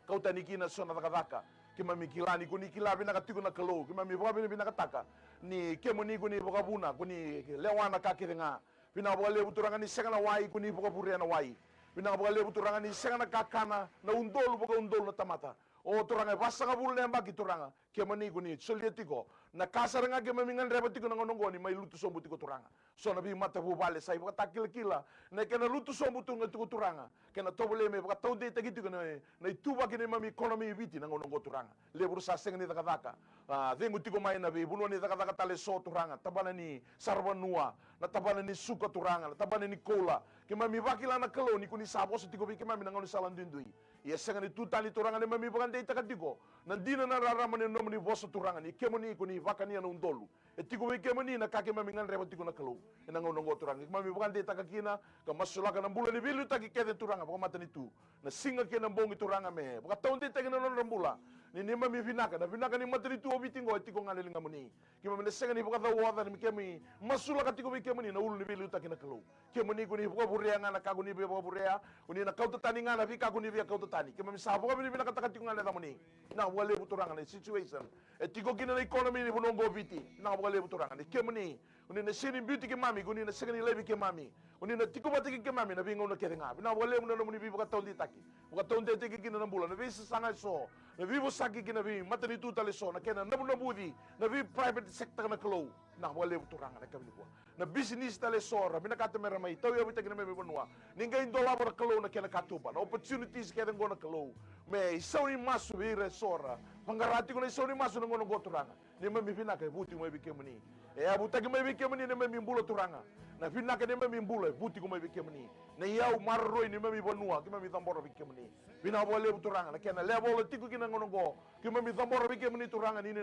kauta nikina sona takadaka ke mami kilani kuni kilabi na katiko na kalo ke mami boka bina kataka ni ke mani kuni boka buna kuni lewana ka kirenga bina bole buturanga ni sengana wai kuni boka puriana wai bina bole buturanga ni sengana kakana na undolu boka undolu na tamata o turanga basanga bulle mbaki turanga ke mani kuni solietiko na kasaranga ke mamingan rebatiko na ngonongo ni mai lutu sombu tiko turanga so na bi mata bu bale sai boka takil kila na ke na lutu sombu tunga tiko turanga ke na tobole me boka taude tagitiko na ituba ke ni mami economy biti na ngonongo turanga le bursa sengni takadaka dengu tiko mai na bi buno ni takadaka tale so turanga tabana ni sarbanua na tabana ni suka turanga na tabana ni kola ke mami bakila na kalo ni kuni sabo so tiko bi ke mami na ngoni salandundui ya sengani tutali turanga ni mami boka ndei takatiko na dina na rarama ni nomni boso turanga ni kemoni kuni vakania na undolu etiko we kemoni na kake mami ngan reba tiko na kalo ina ngonongo turanga mami boka ndei takakina ka masulaka na mbula ni bilu taki kede turanga boka matani tu na singa ke na mbongi turanga me boka taunde takina na rambula ni mami vinaka ni matani tu obitingo etiko ngale linga moni ki mami na sengani boka da wada ni kemi masulaka tiko we kemoni na ulu ni bilu taki na kalo kemoni kuni boka burea ngana kaguni boka burea uni na kauta tani ngana vika kuni via kauta tani ke mami sabo kami vinaka takatiko ngale da moni na wale buturanga ni situation etiko kina na economy ni bonongo viti na wale buturanga ni kemoni uni na sini beauty ke mami uni na sengani lebi ke mami uni na tiko batiki ke mami na bingo na kerenga na wale muna muni bi boka taundi taki boka taundi teki kina na mbula na bi sanga so na bi bosaki kina bi matani tu tale so na kena na budi na bi private sector na klo na wale buturanga na kami kwa na business tale so ra bina kata mera mai tau ya bitaki na me bonua ninga indola bora klo na kena katuba na opportunities ke ngona klo me sauni masu vire sora pangarati ko na sauni masu na ngono goturanga ni mami vinaka buti mo bike muni e abutaki mo bike muni ni mami mbulo turanga na vinaka ni mami mbulo buti ko mo bike muni na yau marroi ni mami bonua ki mami tamboro bike muni vina bole turanga na kena level tiku kina ngono go ki mami tamboro bike muni turanga ni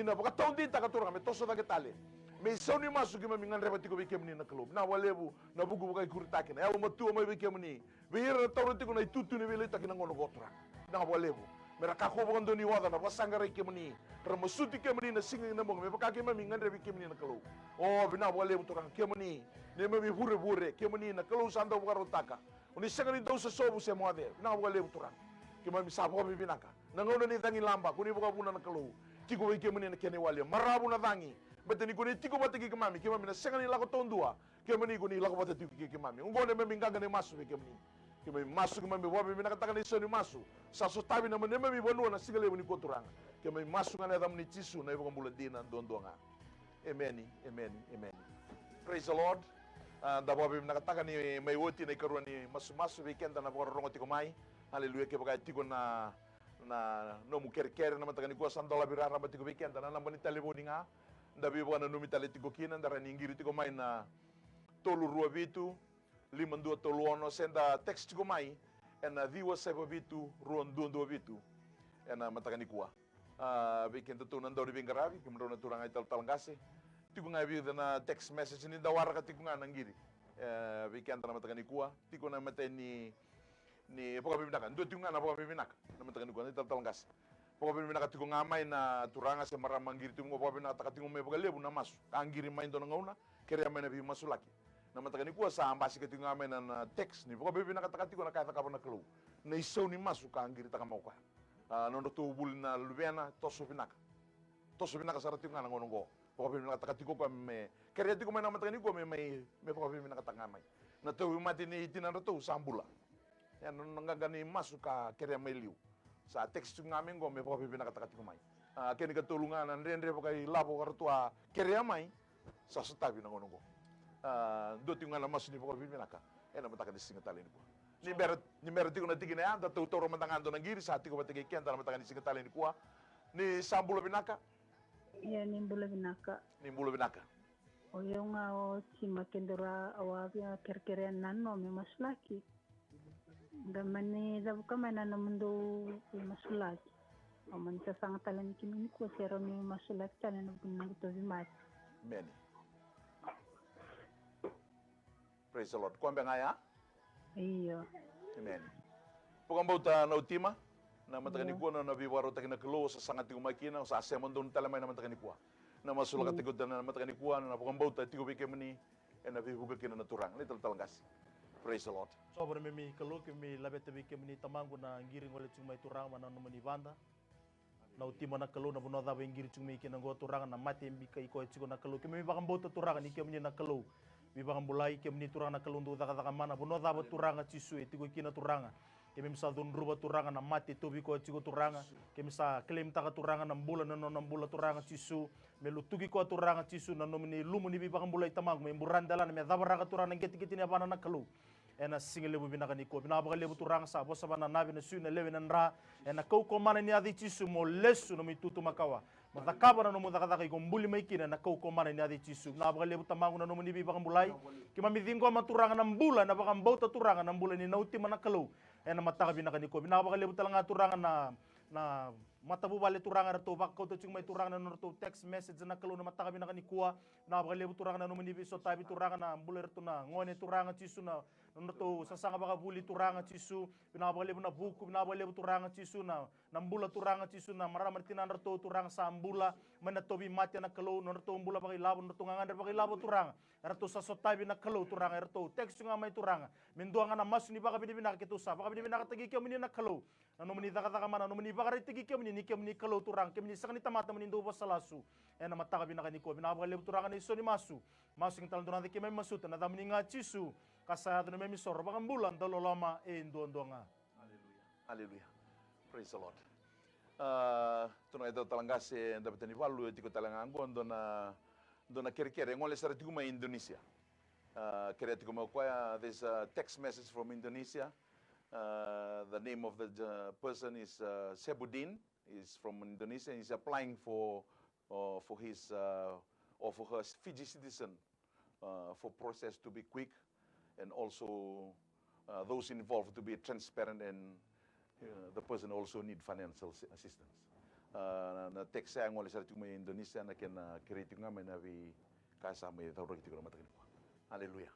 na boka taundi taka turanga me toso da ketale me sauni masu ki mami ngan rebati ko bike muni na club na walebu na bugu boka kuritaki na yau matu mo bike muni vira taundi ko na itutu ni vile taki na ngono go turanga na walebu mera kako bokan doni wada na wasangare ke muni ramasuti ke muni na singi na mong me baka ke mami ngandre ke muni na kalo o bina walebu turanga ke muni ne mami hure ke muni na kalo sando bukarotaka uni sangani dosa sobu se moade na walebu turanga ke mami sabo mi binaka na ngono ni tangi lamba kuni buka buna na kalo tiko ke muni na kene wale marabu na tangi beteni kuni tiko batiki ke mami na sangani lako tondua ke muni kuni lako batiki ke mami ngone mami ngangane masu ke muni ke mami masu ke mami wabi mina kataka ni soni masu sa so tabi na mane mami bonua na sigale muni koturanga ke mami masu ngane da muni tisu na ibo mbula dina ndondonga amen. Praise the Lord. Da wabi mina kataka ni mai woti na ikarua ni masu weekend na bora rongo tiko mai haleluya ke baka tiko na no mukerkere na mataka ni ko sandola birara batiko weekend na nambani taleboni nga ndabi bona no mitale tiko kina ndara ni ngiri tiko mai na tolu rua vitu lima dua tolu ono senda text tiko mai ena viwa seba vitu ruan dua vitu ena mataka ni kuwa weekend tu nando ri bingarabi ke mrona turanga ital talangase tiku nga bi na text message ni dawara ka tiku nga nangiri weekend na mataka ni kuwa tiku na mate ni poka bibinaka ndo tiku nga na poka bibinaka na mataka ni kuwa ni talangas poka bibinaka tiku nga mai na turanga se marama ngiri tiku poka bibinaka taka tiku me poka lebu na masu angiri mai ndo ngauna kere mai na bi masu laki na mataka ni kuwa sa ambasi ka tiku nga mai na text ni poka bibinaka taka tiku na kaya taka na kelu na isau ni masu ka angiri taka mau ka nondo tu bul na lubena tosu binaka sara tiku nga ngonongo poka bibinaka taka tiku ko me kere tiku mai na mataka ni kuwa me poka bibinaka taka mai na tu mati ni itinara tu sambula ya nangagani masuk ka kere mai liu sa text tu ngamen go me poka bibinaka taka tiku mai keni ka tulungan andre poka labo kartua kere mai sa sutabi na ngonongo do tiku ngana masu ni poka bibinaka ena mataka disinga tali ni kuwa ni ber tiku na tiki na anda tu toro matangando na giri sa tiku batike kian tala mataka disinga tali ni kuwa ni sambula binaka Iya nimbula binaka. Oyo nga o sima kendora awabia kerkere nano me maslaki. Damani dabuka mana namundo maslaki. Oman sa sang talan kimi ko sero me maslaki talan no bunang to bimat. Amen. Praise the Lord. Kwambe ngaya? Iyo. Amen. Pukang bauta na utima na matakani kuwa na nabiwaro takina kelo sa sangat tigo makina sa asemon don talamay na matakani kuwa na masulak tigo na matakani kuwa na pukang bauta tigo bike mani na bibuga kina na turang little talangkas. Praise the Lord. Sobre mimi kelo kimi labete bike mani tamangu na ngiri ngole chumai turang mana no mani banda na utima na kelo na buno da ngiri chumai kina go turang na mate mbika iko chigo na kelo kimi bakang bauta turang ni kimi na kelo mi bakang bulai kimi turang na kelo ndo daga mana buno da turanga chisu tigo kina turanga kemi misa dun ruba turanga na mati tobi ko chigo turanga kemi sa claim taka turanga na mbula na non mbula turanga chisu me lutugi ko turanga chisu na nomini lumuni bi bakang bulai tamang me burandala na me dabaraga turanga geti ni abana na kalu ena singele bu binaka ni ko bina baga lebu turanga sa bosa bana nabi na su na lewe na nra ena kau ko mana ni adi chisu mo lesu no mi tutu makawa matakaba na no mudaka daka ko mbuli mai kina na kau ko mana ni adi chisu na baga lebu tamang na nomini bi bakang bulai kima mi dingo ma turanga na mbula na bakang bauta turanga na mbula ni nauti mana kalu ena mataka binaka ni ko binaka baka lebu talanga turanga na matabu bale turanga rato baka ko to chung mai turanga na to text message na kalo na mataka binaka ni kuwa na baka lebu turanga na no mani biso tabi turanga na mbule rato na ngone turanga chisu na to sasanga baka buli turanga chisu binaka baka lebu na buku binaka baka lebu turanga chisu na mbula turanga chisu na marama tinan rato turanga sa mbula mana tobi mati na kalo na rato mbula baka labo na to ngandar baka labo turanga rato sa sotabi na kalo turanga rato text nga mai turanga minduanga na masu ni baka binaka ketu sa baka binaka tagi kyo mini na kalo ano mani daka mana ano mani baka tagi kyo mini kemni kalo turang kemni sakani tamata mani ndo salasu ena mataka binaka ni ko binaka lebu turanga ni so ni masu ng talan dunante kemai masuta na damni nga chisu kasaya no memi sor baka bulan dalo lama ndonga. Hallelujah. Praise the Lord. Tuno ito talangase Davetanivalu tiko talangango dona kere ngole sara tiko mai Indonesia. Kere tiko mo kwa there's a text message from Indonesia. The name of the person is Sebudin. He's from Indonesia. He's applying for his or for her Fiji citizen for process to be quick, and also those involved to be transparent, and the person also need financial assistance. Na text saya ngole sa tuma Indonesia na ken kreatif nga may nabi kasama ito ro kitiko matakin. Hallelujah.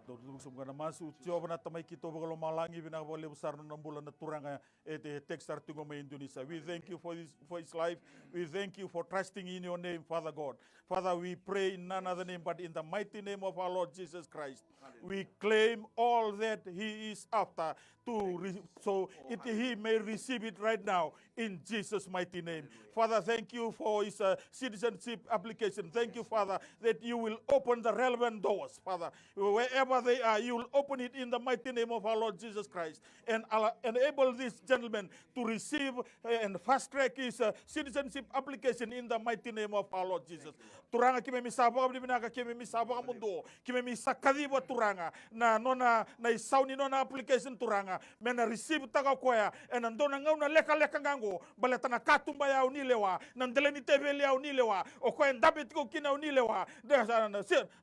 Dulu sumgana masu tioba na tamay kito bagalo malangi bina bole besar na bulan na turanga ete text artigo me Indonesia. We thank you for his life. We thank you for trusting in your name, Father God. Father, we pray in none other name but in the mighty name of our Lord Jesus Christ. We claim all that he is after so he may receive it right now in Jesus' mighty name. Father, thank you for his citizenship application. Thank you, Father, that you will open the relevant doors, Father. Wherever they are, you will open it in the mighty name of our Lord Jesus Christ and enable this gentleman to receive and fast track his citizenship application in the mighty name of our Lord Jesus. Turanga kime misaba ka binaka kime misaba ka mundo kime misakadiba turanga na isaw ni nona application turanga turanga mena receive taga koya ena ndona ngauna leka ngango bale tana katumba ya unilewa na ndeleni teveli ya unilewa o koya ndabe tiko kina unilewa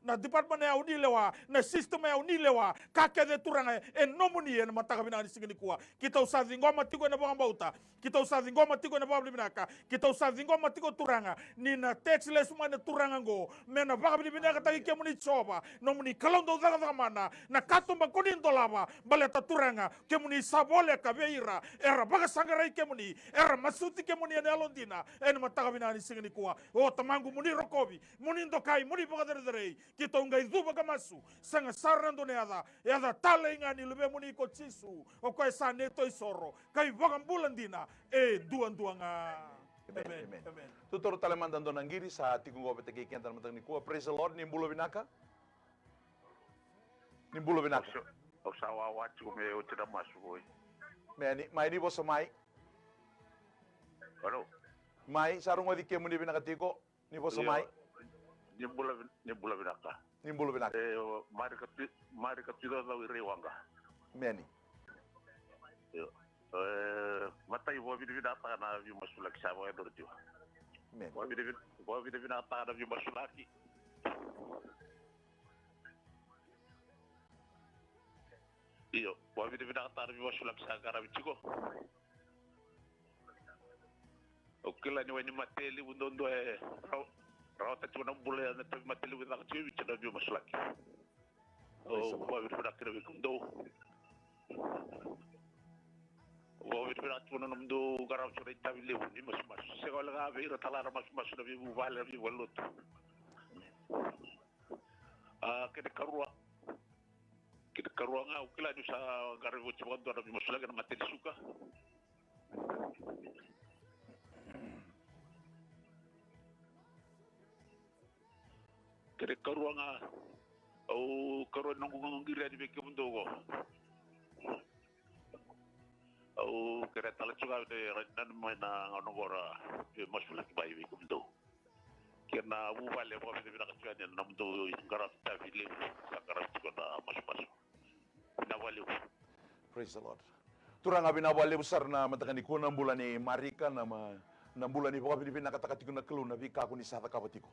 na department ya unilewa na system ya unilewa kake de turanga nomuni ena mataga bina sigini kuwa kita usazi ngoma tiko na bambauta kita usazi ngoma tiko na babli binaka kita usazi ngoma tiko turanga ni na textless mana turanga ngo mena babli binaka tagi kemuni choba nomuni kalondo daga mana na katumba konindo lava baleta turanga kemuni sabole kabeira era baga sangarai kemuni era masuti kemuni ene alondina ene mataga binani singini kuwa o tamangu muni rokobi muni ndokai muni baga derei kita ungai duba kamasu sanga sarando neada yada tale ngani lube muni ko chisu o ko esa neto isoro kai baga bulandina duanga Amen. Tutoro tale mandando nangiri sa tikungo bete ke kenta matang ni kuwa. Praise the Lord ni mbulo binaka. Ni mbulo binaka. O sawa watu me o tira masu Me mai ni bosa mai. Alo. Mai sarung wadi ke muni binaka tiko ni bosa mai. Ni mbulo binaka. Ni mbulo binaka. Mari ka tiro da rewanga. Meni. Matai bo bi binaka na vi masulaki sawa do tio. Meni. Bo bi binaka na vi masulaki. Iyo, bo bi binaka na vi masulaki sagara bichiko. Okila ni wani mateli undondo rawata tuna mbule na tabi mateli wina kati wichana vi masulaki. Bo bi binaka na vi kundo. Bo vi binaka na mdo garau chore tabi lewu ni mas sekolah ga beira talara mas na vi vale vi walut. Kita karua nga ukila ni sa garawo chwa do vi masulaki na mateli suka. Kita karua nga au karua nunggu ngira di beke mundo go. Au kira tala juga de nan mana nongora masulaki bai beke mundo. Kena bu vale bo bi na ka ni namdo garap ta vi le garap ko na mas. Na wale. Praise the Lord. Turang abi na wale besar na matakani ko na bulan ni Marika na bulan ni pokok binaka takati ko na kelu na vika ko ni sata kabatiko.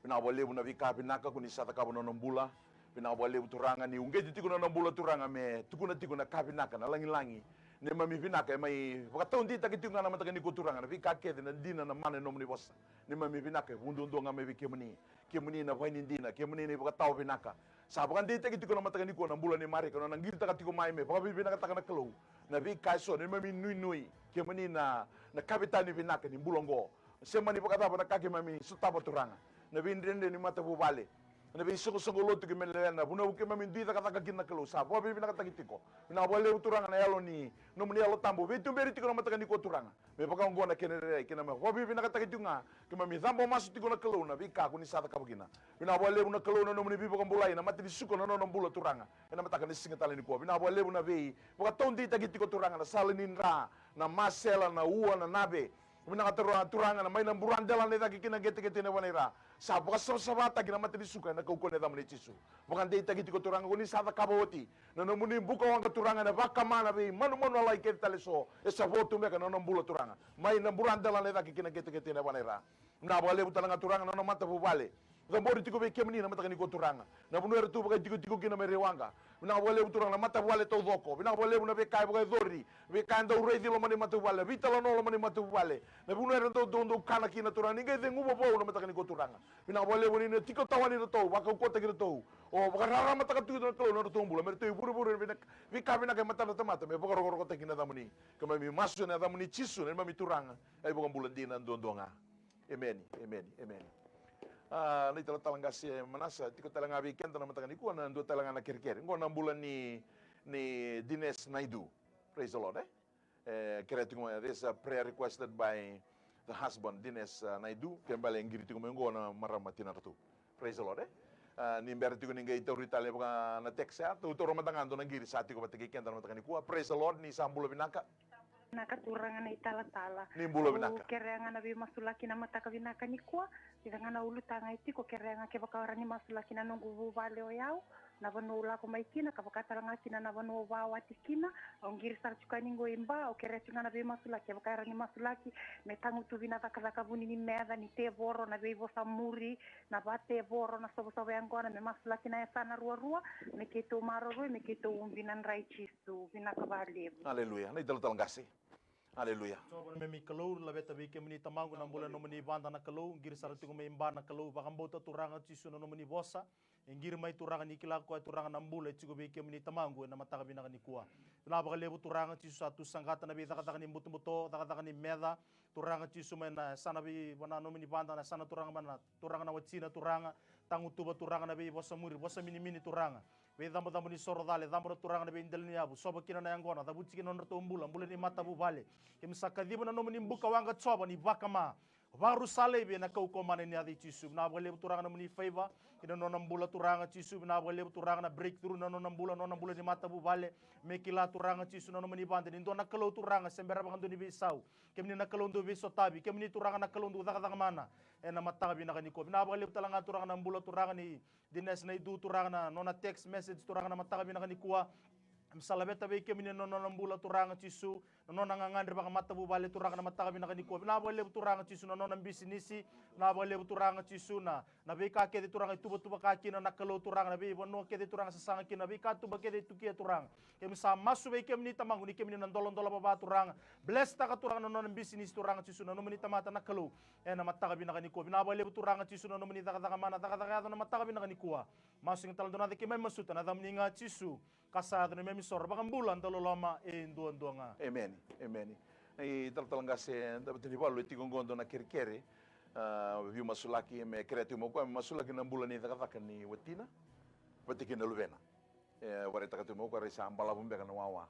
Pinawale na vika binaka ko ni sata kabano na bula. Pinawale turanga ni ungeji tiko na bula turanga me tukuna tiko na kabinaka na langi ne mami binaka mai wakatau ndi takiti ngana matakani ko turanga na vika ke na dina na mane nomni bossa. Ne mami binaka wundo ngame vike muni na vaini dina kemuni ni wakatau binaka. Sabakan dia tak itu kena matakan ni ko na bulan ni mari kena nangir tak tiko mai me papi bina kata kana kelo na vi kaiso ni mami nui ke mani na kapitani bina ni bulongo sema ni pakata na kake mami sutaba turanga na vi ndende ni mata bu vale na vi soko lotu ke melena buna ke mami ndi kata kina kelo sa papi bina kata tiko na wale turanga na yalo ni no muni yalo tambo vi tu beri tiko na matakan ni ko turanga me paka ngona kenere kena me papi bina kata kitunga ke mami zambo masu tiko na kelo na vi ka ko ni sata kabugina bina wale una kelo no muni bibo kambulai na mati disuko no bula turanga ena mataka ni singa tala ni ko bina wale una vei paka tondi tagi tiko turanga na salinin ra na masela na ua na nabe bina kata turanga na mai na burandela ne tagi kina gete ne wanera sa paka sama tagi na mati disuka na ko ne tamani chisu paka ndei tagi tiko turanga ko ni sata kaboti na no muni buka wanga turanga na baka mana vei manu lai ke tale so esa votu meka no bula turanga mai na burandela ne tagi kina gete ne wanera na wale utalanga turanga no mata bu vale Gambori tiko be kemni na mata ni ko turanga. Na bunuer tu bagai tiko kina merewanga. Bina wale turanga mata wale to doko. Bina wale una be kai bagai dori. Be kai ndo rei dilo mani mata wale. Vita la no mani mata wale. Na bunuer to dondo kana kina turanga. Ningai de ngubo bo na mata ni ko turanga. Bina wale buni ne tiko tawani to waka ko ta kina to. O bagarara mata ka tu no to no mbulo. Mer to buru bina vi ka bina ka mata na mata me bogoro ko ta kina damuni. Kama mi masu na damuni chisu na mami turanga. Ai boga mbulo dina ndondonga. Amen. Ni talang kasi Manasa tiko talang abi kenta na matakan iko na ndo talang na kirkir ngo na bulan ni Dines Naidu. Praise the Lord. Kira tiko this prayer requested by the husband Dines Naidu kembali ngiri tiko ngo na maramatina tu. Praise the Lord. Ni ber tiko ninga ito ritale buka na teksa tu romatangan do ngiri sa tiko batiki kenta na matakan iko. Praise the Lord ni sambulo binaka. Naka turangan na itala-tala. Ni bulo binaka. Kereangan na bi masulaki na mata ka binaka ni kwa. Tidangana ulutanga iti ko kereanga ke baka orang ni masulaki na nunggu vale o yao. na vanu la ko mai kina ka pakataranga kina na vanu wawati kina o ngiri sar chukani ngo imba o kere tungana be masulaki abakaira ni masulaki me tangu tu vina takaka vuni ni meda ni te voro na be vosa muri na bate voro na sobo sobo angona me masulaki na sana rua me keto maroro me keto umbina rai chisu vina kabalebu. Aleluia. Nei tal ngasi. Aleluia. So me mi kalau la beta be kemni tamangu na mula no mani banda na kalau ngir sarati ko me imba na kalau bakambota turanga chisu no mani bosa ngir mai turanga ni kila ko turanga na mbula chigo be kemni tamangu na mataka bina ni kuwa na ba lebu turanga chisu satu sangata na be taka ni mutu taka ni meda turanga chisu me na sana be wana no mani banda na sana turanga mana turanga na wachina turanga tangu tuba turanga na be bosa muri bosa mini turanga be damo ni soro dale damo turanga na be indel ni abu soba kina na yangona da buchi kina no mbula ni mata bu vale kim sakadibu na no mani mbuka wanga tsoba ni bakama baru sale be na kau komane ni adi chisu na bole turanga na mani favor kina no nambula turanga chisu na bole turanga na breakthrough no nambula ni mata bu vale me kila turanga chisu no mani bande ni do na kalau turanga sembera bangando ni bisau kemni na kalau ndo biso tabi kemni turanga na kalau ndo daga mana na mata bi na kaniko na bole talanga turanga na mbula turanga ni dines na idu turanga na nona text message turanga na mata bi na kaniko misalabeta be kemini no nambula turanga chisu no nangangandre baka mata bu bale turanga na mata bina kaniko na bole turanga chisu no nambisinisi na bole turanga chisu na be ka ke turanga tuba ka kina na kalo turanga na be no ke turanga sasanga kina be ka tuba ke tukia turanga kemi sa masu be kemini tamangu ni kemini ndolon baba turanga bless ta ka turanga no nambisinisi turanga chisu no mini tamata na kalo na mata bina kaniko na bole turanga chisu no mini daga mana daga na mata bina kaniko masu ngital dona de kemai masuta na damninga chisu kasado na memi sor bakang bulan talo lama duan-duanga. Amen. Amen. Ai talangase Davetanivalu iti gongondo na kirkere viu masulaki me kreati mo kwa masulaki na bulan ni takataka ni watina patiki na luvena. Wari takatu mo kwa risa ambala bumbe kana wawa.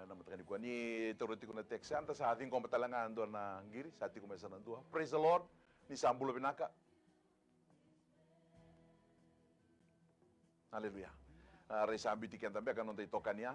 Na matakani kwa ni toroti kuna teksa anta sa ating kompetalanga ando na ngiri sa ating kumesa na dua. Praise the Lord. Ni sambulo binaka. Hallelujah. Resa ambiti kenta beka non dei tokania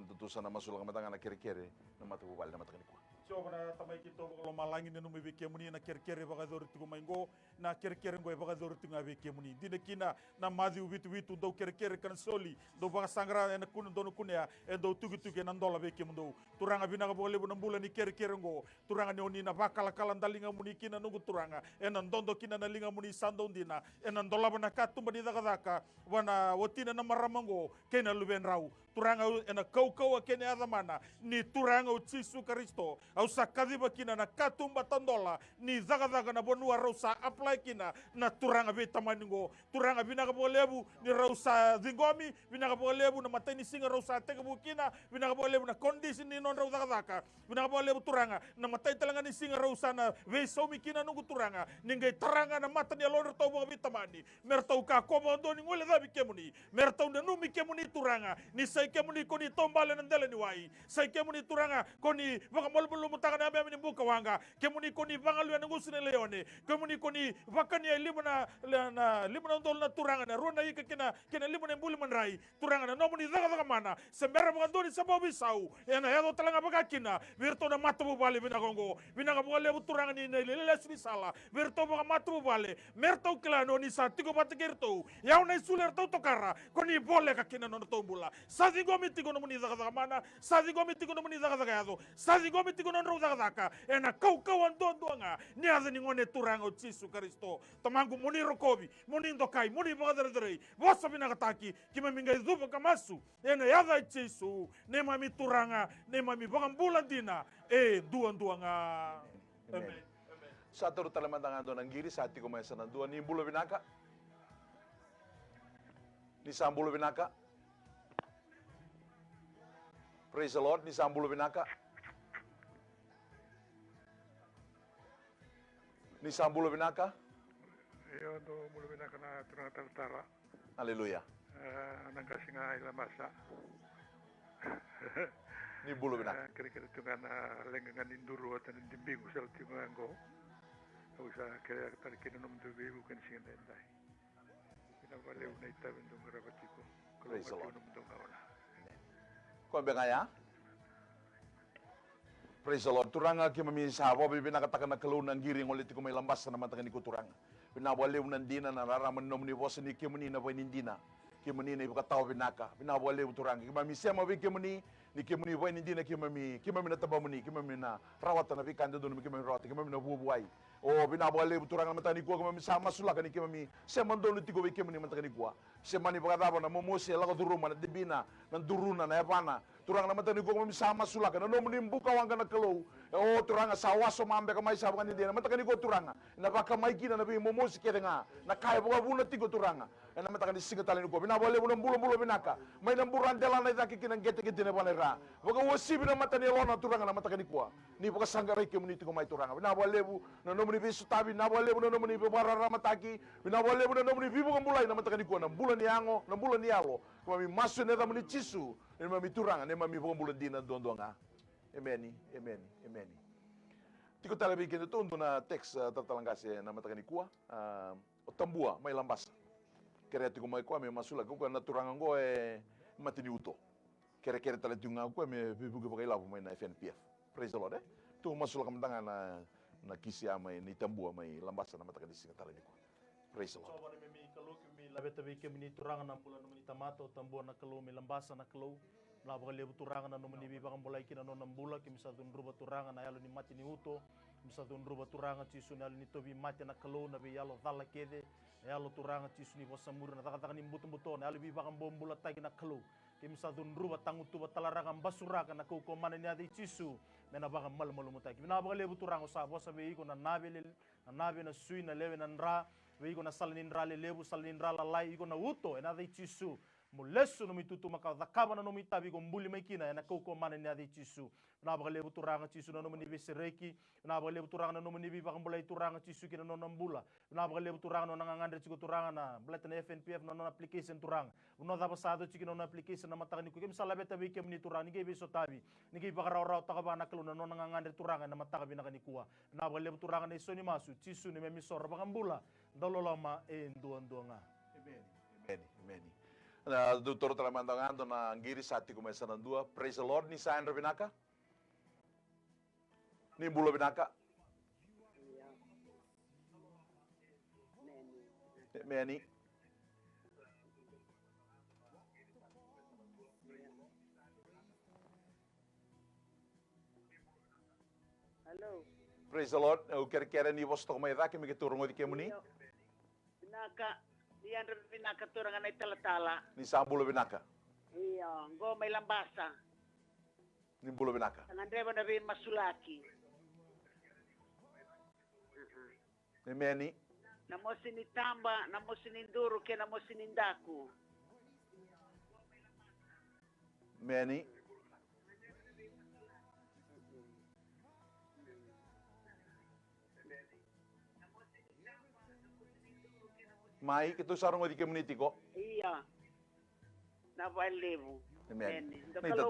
tutusa na masula matanga na kere na matu bal na matakani kwa. So na tamay kito ko malangi na numibike muni na kere baka dorti ko maingo na kere ngo baka dorti nga beke muni dina kina na mazi witu do kere kan soli do baka sangra na kun do kunya e do tugi na ndola beke mundo turanga bina ka bole na mbula ni kere ngo turanga ni na bakala dalinga muni kina nungu turanga e na ndondo kina na linga muni sando dina e na ndola bana katumba di daka wana wotina na maramango kena luben rau turanga ena kau kene adamana ni turanga o Jesu Kristo au sakadiba kina na katumba tandola ni zaga na bonua rausa apply kina na turanga be tamaningo turanga bina ka bolebu ni rausa zingomi bina ka bolebu na matani singa rausa tegabu kina bina ka bolebu na kondisi ni non rausa zaga bina ka bolebu turanga na matai talanga ni singa rausa na ve somi kina nungu turanga ningai taranga na matani alor to bo bitamani mertau ka komondo ni ngole dabi kemuni mertau na numi kemuni turanga ni sai kemuni ko ni tombale nandele ni wai sai kemuni turanga ko ni vakamol bulu mutaka na be ni buka wanga kemuni ko ni vangalu na ngusine leone kemuni ko ni vakani limana ndol na turanga na rona yika kena limana mbuli manrai turanga na nomuni daga mana sembera bangandoni sababu sau ena yado talanga bagakina virto na matu bale bina gongo bina ka bole turanga ni lele sala virto baka matu bale merto klano ni satigo batikirto yauna suler to tokara ko ni bole ka kina no tombula sazi gomiti ko no muni daga mana sazi gomiti ko no muni daga yazo sazi gomiti ko no daga ena kau andonga ni azani ngone turanga o Jesu Kristo tamangu muni rokobi muni ndokai muni bagadere vosa bina kataki kima minga zuba kamasu ena yada Jesu ne mami turanga ne mami bagambulan dina duan-duanga. Amen. Satu talamandanga do nangiri sati ko may sana dua ni bulo binaka. Ni sambulo binaka. Praise the Lord, ni sambulo binaka. Ni sambulo binaka. Yo do bulo binaka na turang tara. Haleluya. Nangkasinga ila masa. Ni bulo binaka. Kira-kira tungan lengangan induru at nandimbingo sa tungan ko. Usa kaya tarikin nom dubi bukan singa dai. Pinabalew na itabin dong rabatiko. Praise the Lord. Kau bengaya. Praise the Lord. Turanga ki mami sabo bibi nakatakan na kalunan giring ulit ko may lambas na matakan ni ko turanga. Pinabalew nandina na raraman nom ni boss ni kimuni na painindina. mani ni buka tau binaka bina wale uturanga ki mami sema vi ki mani ni ki mani vai ni dina ki mami na taba mani ki mami na rawata na vikanda don ki mami rawata ki mami na buai o bina wale uturanga matani ko ki mami sama sulaka ni ki mami sema don tiko vi ki mani matani ko sema ni buka daba na momosi la ko duruma na debina na duruna na yapana turanga na matani ko mami sama sulaka na no mani buka wanga na kalo o turanga sawaso mambe ka mai sa bukan dina matani ko turanga na baka mai kina na bi momosi kedenga na kai buka buna tiko turanga na matani singa taleni ko bina wale buna bulo binaka mai na buran dela na taki kina gete gete na banera buka wosi bina matani lona turanga na matani ko ni buka sangare ke muni tiko mai turanga bina wale bu na no mani bisu tabi na wale bu na no mani barara mataki bina wale bu na no mani bibu ngulai na matani ko na bulan yango na bulan yalo kami masu ne da mani cisu ne mami turanga ne mami buka bulan dina dondonga emeni tiko talabi kene tondo na teks tatalangase na matani ko o tambua mai lambasa kere tiko mai ko me masula ko na turanga ngo matini uto kere tala tunga ko me bibu ko kai labu mai na FNPF praise the lord tu masula kamtanga na kisia mai ni tambua mai lambasa na matani singa tala niko praise the lord so bane me kalau mi labeta be ke mini turanga na bulan mini tamato tambua na kalau mi lambasa na kalau la bakale turanga na nomini bi bakam bolai kina no nambula ki misa dun ruba turanga na yalo ni mati ni uto misa dun ruba turanga ci sunal ni tobi mati na kalau na be yalo dala kede yalo turanga ci suni bosamur na taka ni mbuto na yalo bi bakam bombula tagi na kalau ki misa dun ruba tangu tuba talaranga basuraga na ko mana ni adi cisu mena bakam mal mutaki bina bakale turanga sa bosa be iko na nabe na sui na lewe na nra be iko na salnin ra le lebu salnin ra la lai iko na uto na adi cisu mulesu no mitutu maka zakaba no mitabi ko mbuli mekina na ko mana ni adi cisu na ba lebu turanga cisu no mini besereki na ba lebu turanga no mini ba mbulai turanga cisu kina no nambula na ba lebu turanga no ngandre ciku turanga na bleta na FNPF no application turanga no da basado ciku no application na matani ko misala beta be kem ni turanga ni be sotabi ni ge ba raw takaba na kalo no ngandre turanga na matakabi na kanikuwa na ba lebu turanga ni soni masu cisu ni memi sor ba mbula dololoma nduanga amen na doutor trabalhando na ngiri sati começando dua praise the lord ni sa Andrew binaka ni bulo binaka meni hello praise the lord eu quero ni vos to mai daqui me que turno de kemuni binaka Andrew binaka turanga na tala ni sa bulo binaka iya ngo may lambasa ni bulo binaka ngandreba na bin masulaki meni namosi ni tamba namosi ni nduru ke namosi ni ndaku meni mai que tu sarong di community ko iya na valevo Amen. Kalau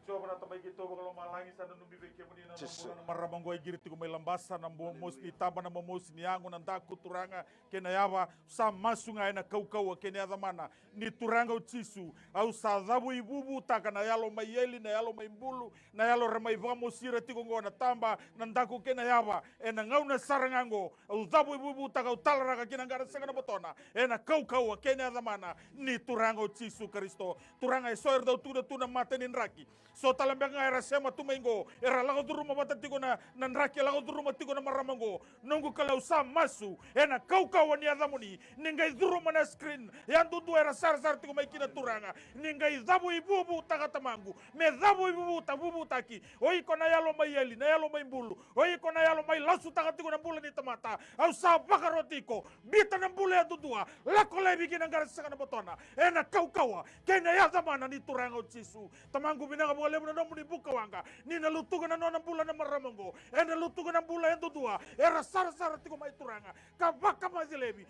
Sobra também que todo o malangi sa no bibe ke muni na no maramango ai girti ko may lambasa na mos ni taba na mos ni ango na daku turanga ke na yava sa masunga na kaukau ke ne adamana ni turanga ucisu au sa dabu ibubu taka na yalo mai yeli na yalo mai bulu na yalo ramai vamos sira tiko ngona tamba na daku ke na yava e na ngau na sarangango au dabu ibubu taka au talaraga ke na ngara sanga na botona e na kaukau ke ne adamana ni turanga ucisu Kristo turanga soerda tuna mata nin raki so talambanga era sema tumengo era lago duruma mata tigo na raki lago duruma tigo na maramango nongu kalau sa masu ena kau ni adamuni ningai duruma na screen yang dudu era sar tigo mai kina turanga ningai dabu ibubu taka tamangu me dabu ibubu taki oi kona yalo mai yeli na yalo mai bulu oi kona yalo mai lasu taka tigo na bula ni tamata au sa bakarotiko bita na bula dudua lako lebi kina ngara sanga na botona ena kau kena ya zamana ni turanga ucisu tamangu binanga boleh na nomu ni buka wanga ni na lutuga na nona bula na maramango na lutuga na bula endo dua era sara tiko mai turanga ka vaka mazilebi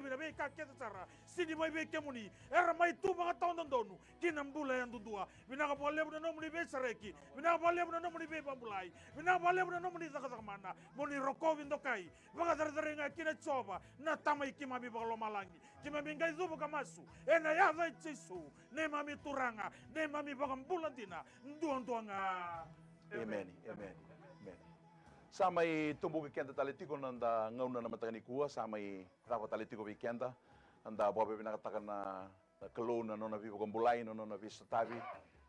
na be ka keta sara sidi mai be kemuni era mai tu mga tondonu kina bula endo dua binanga boleh na nomu ni be sareki binanga boleh na nomu ni be bambulai binanga boleh na nomu ni zaka mana moni rokovi ndokai baga dardarenga kina coba na tamai kima bi bagalo malangi kima bingai zubu kamasu ena ya vai cisu ne mami turanga ne mami bagam bulantina nduanga amen samai tumbu ke kenda taletiko nanda ngauna na matangani kua samai rawa taletiko bi kenda anda bobe binakatakan na kalau na no na vivo kambulay no na visto tabi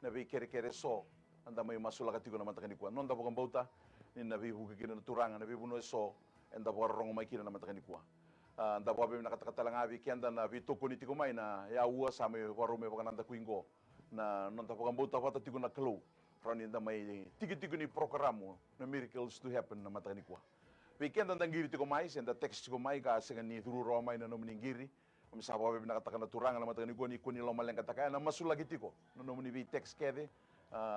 na vi kere so anda may masula katiko na matakan ikuan non da bokam bauta ni na vivo kikina na turanga na vivo no so enda borong mai kina na matakan ikuan anda bobe binakatakata lang abi kenda na vi toko ni tiko mai na ya ua sa may warume bakananda kuingo na non da bokam bauta pata tiko na kalau rani anda may tiki ni programo na miracles to happen na matakan ikuan weekend ang giri tiko mai senda text tiko mai ka sengan ni turu romai na nomini giri misa babe binakatakan na turanga na matakan ikuan ni kuni lomal yang katakaya na masula gitiko no nomini vi text kede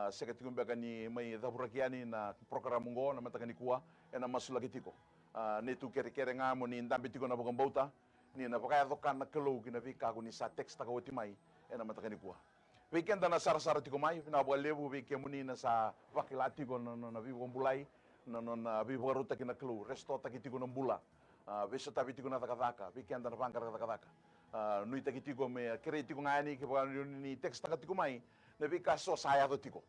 sega tiko baga ni mai daburakiani na programo ngo na matakan ikuan na masula gitiko ni tu kere ngamo ni ndambi tiko na bokam bauta ni na pakaya dokan na kalau kina vi ka ni sa text takawati mai na matakan ikuan weekend na sara tiko mai na lebu weekend muni na sa vakilati ko na vivo bulay na vivo ruta kina klu resto takiti ko ng bula vesa tabi tiko na takataka weekend na pangkar takataka nui takiti ko me kreti ko ngani ke ni text takati ko mai na vi kaso saya to tiko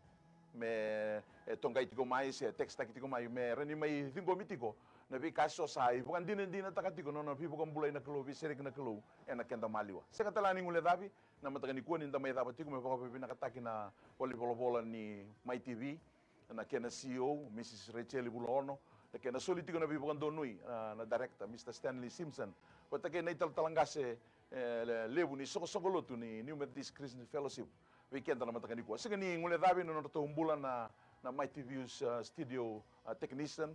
me tongai tiko mai se text takiti ko mai me reni mai tingo mitiko na vi kaso sai bukan din takati ko na vivo ko bulay na klu vi serik na klu na kenda maliwa se katalani ngule davi na matagani kuan inda may dapat tiko may pakapipi nakataki na bola ni MaiTV na kena CEO Mrs. Rachel Bulono na kena sulit tiko na bibukan donui na director Mr. Stanley Simpson wata kena ital-talangase lebu ni sokolotu ni New Methodist Christian Fellowship weekend na matagani kuan sige ni ngule dabi na natumbula na MaiTV studio technician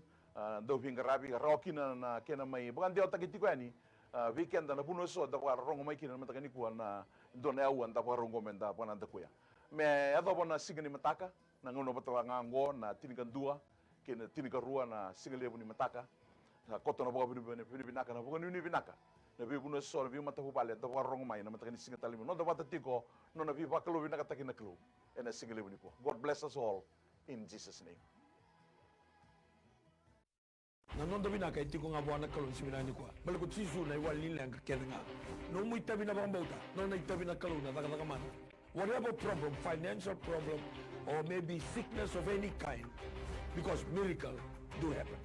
do hingarabi rocky na kena may bukan dia takiti ko ani weekend na puno so da rongo mai kina matakani kuan na dona au anda rongo menda pana anda kuya me ado bona sigani mataka na ngono batawa ngango na tinikan dua kena tinikan rua na sigale buni mataka na koto na boga bini binaka na boga ni binaka na bi puno so bi matahu pale da rongo mai na matakani singa talimo no da batatiko no na bi bakalo binaka takina klo ena sigale buni ko God bless us all in Jesus name. na nonda bina ka itiko nga buwana kalon siminani kwa balik ko sisu na iwalin lang ka nga no mo itabi na bangauta no na itabi na kalon na taka man whatever problem financial problem or maybe sickness of any kind because miracle do happen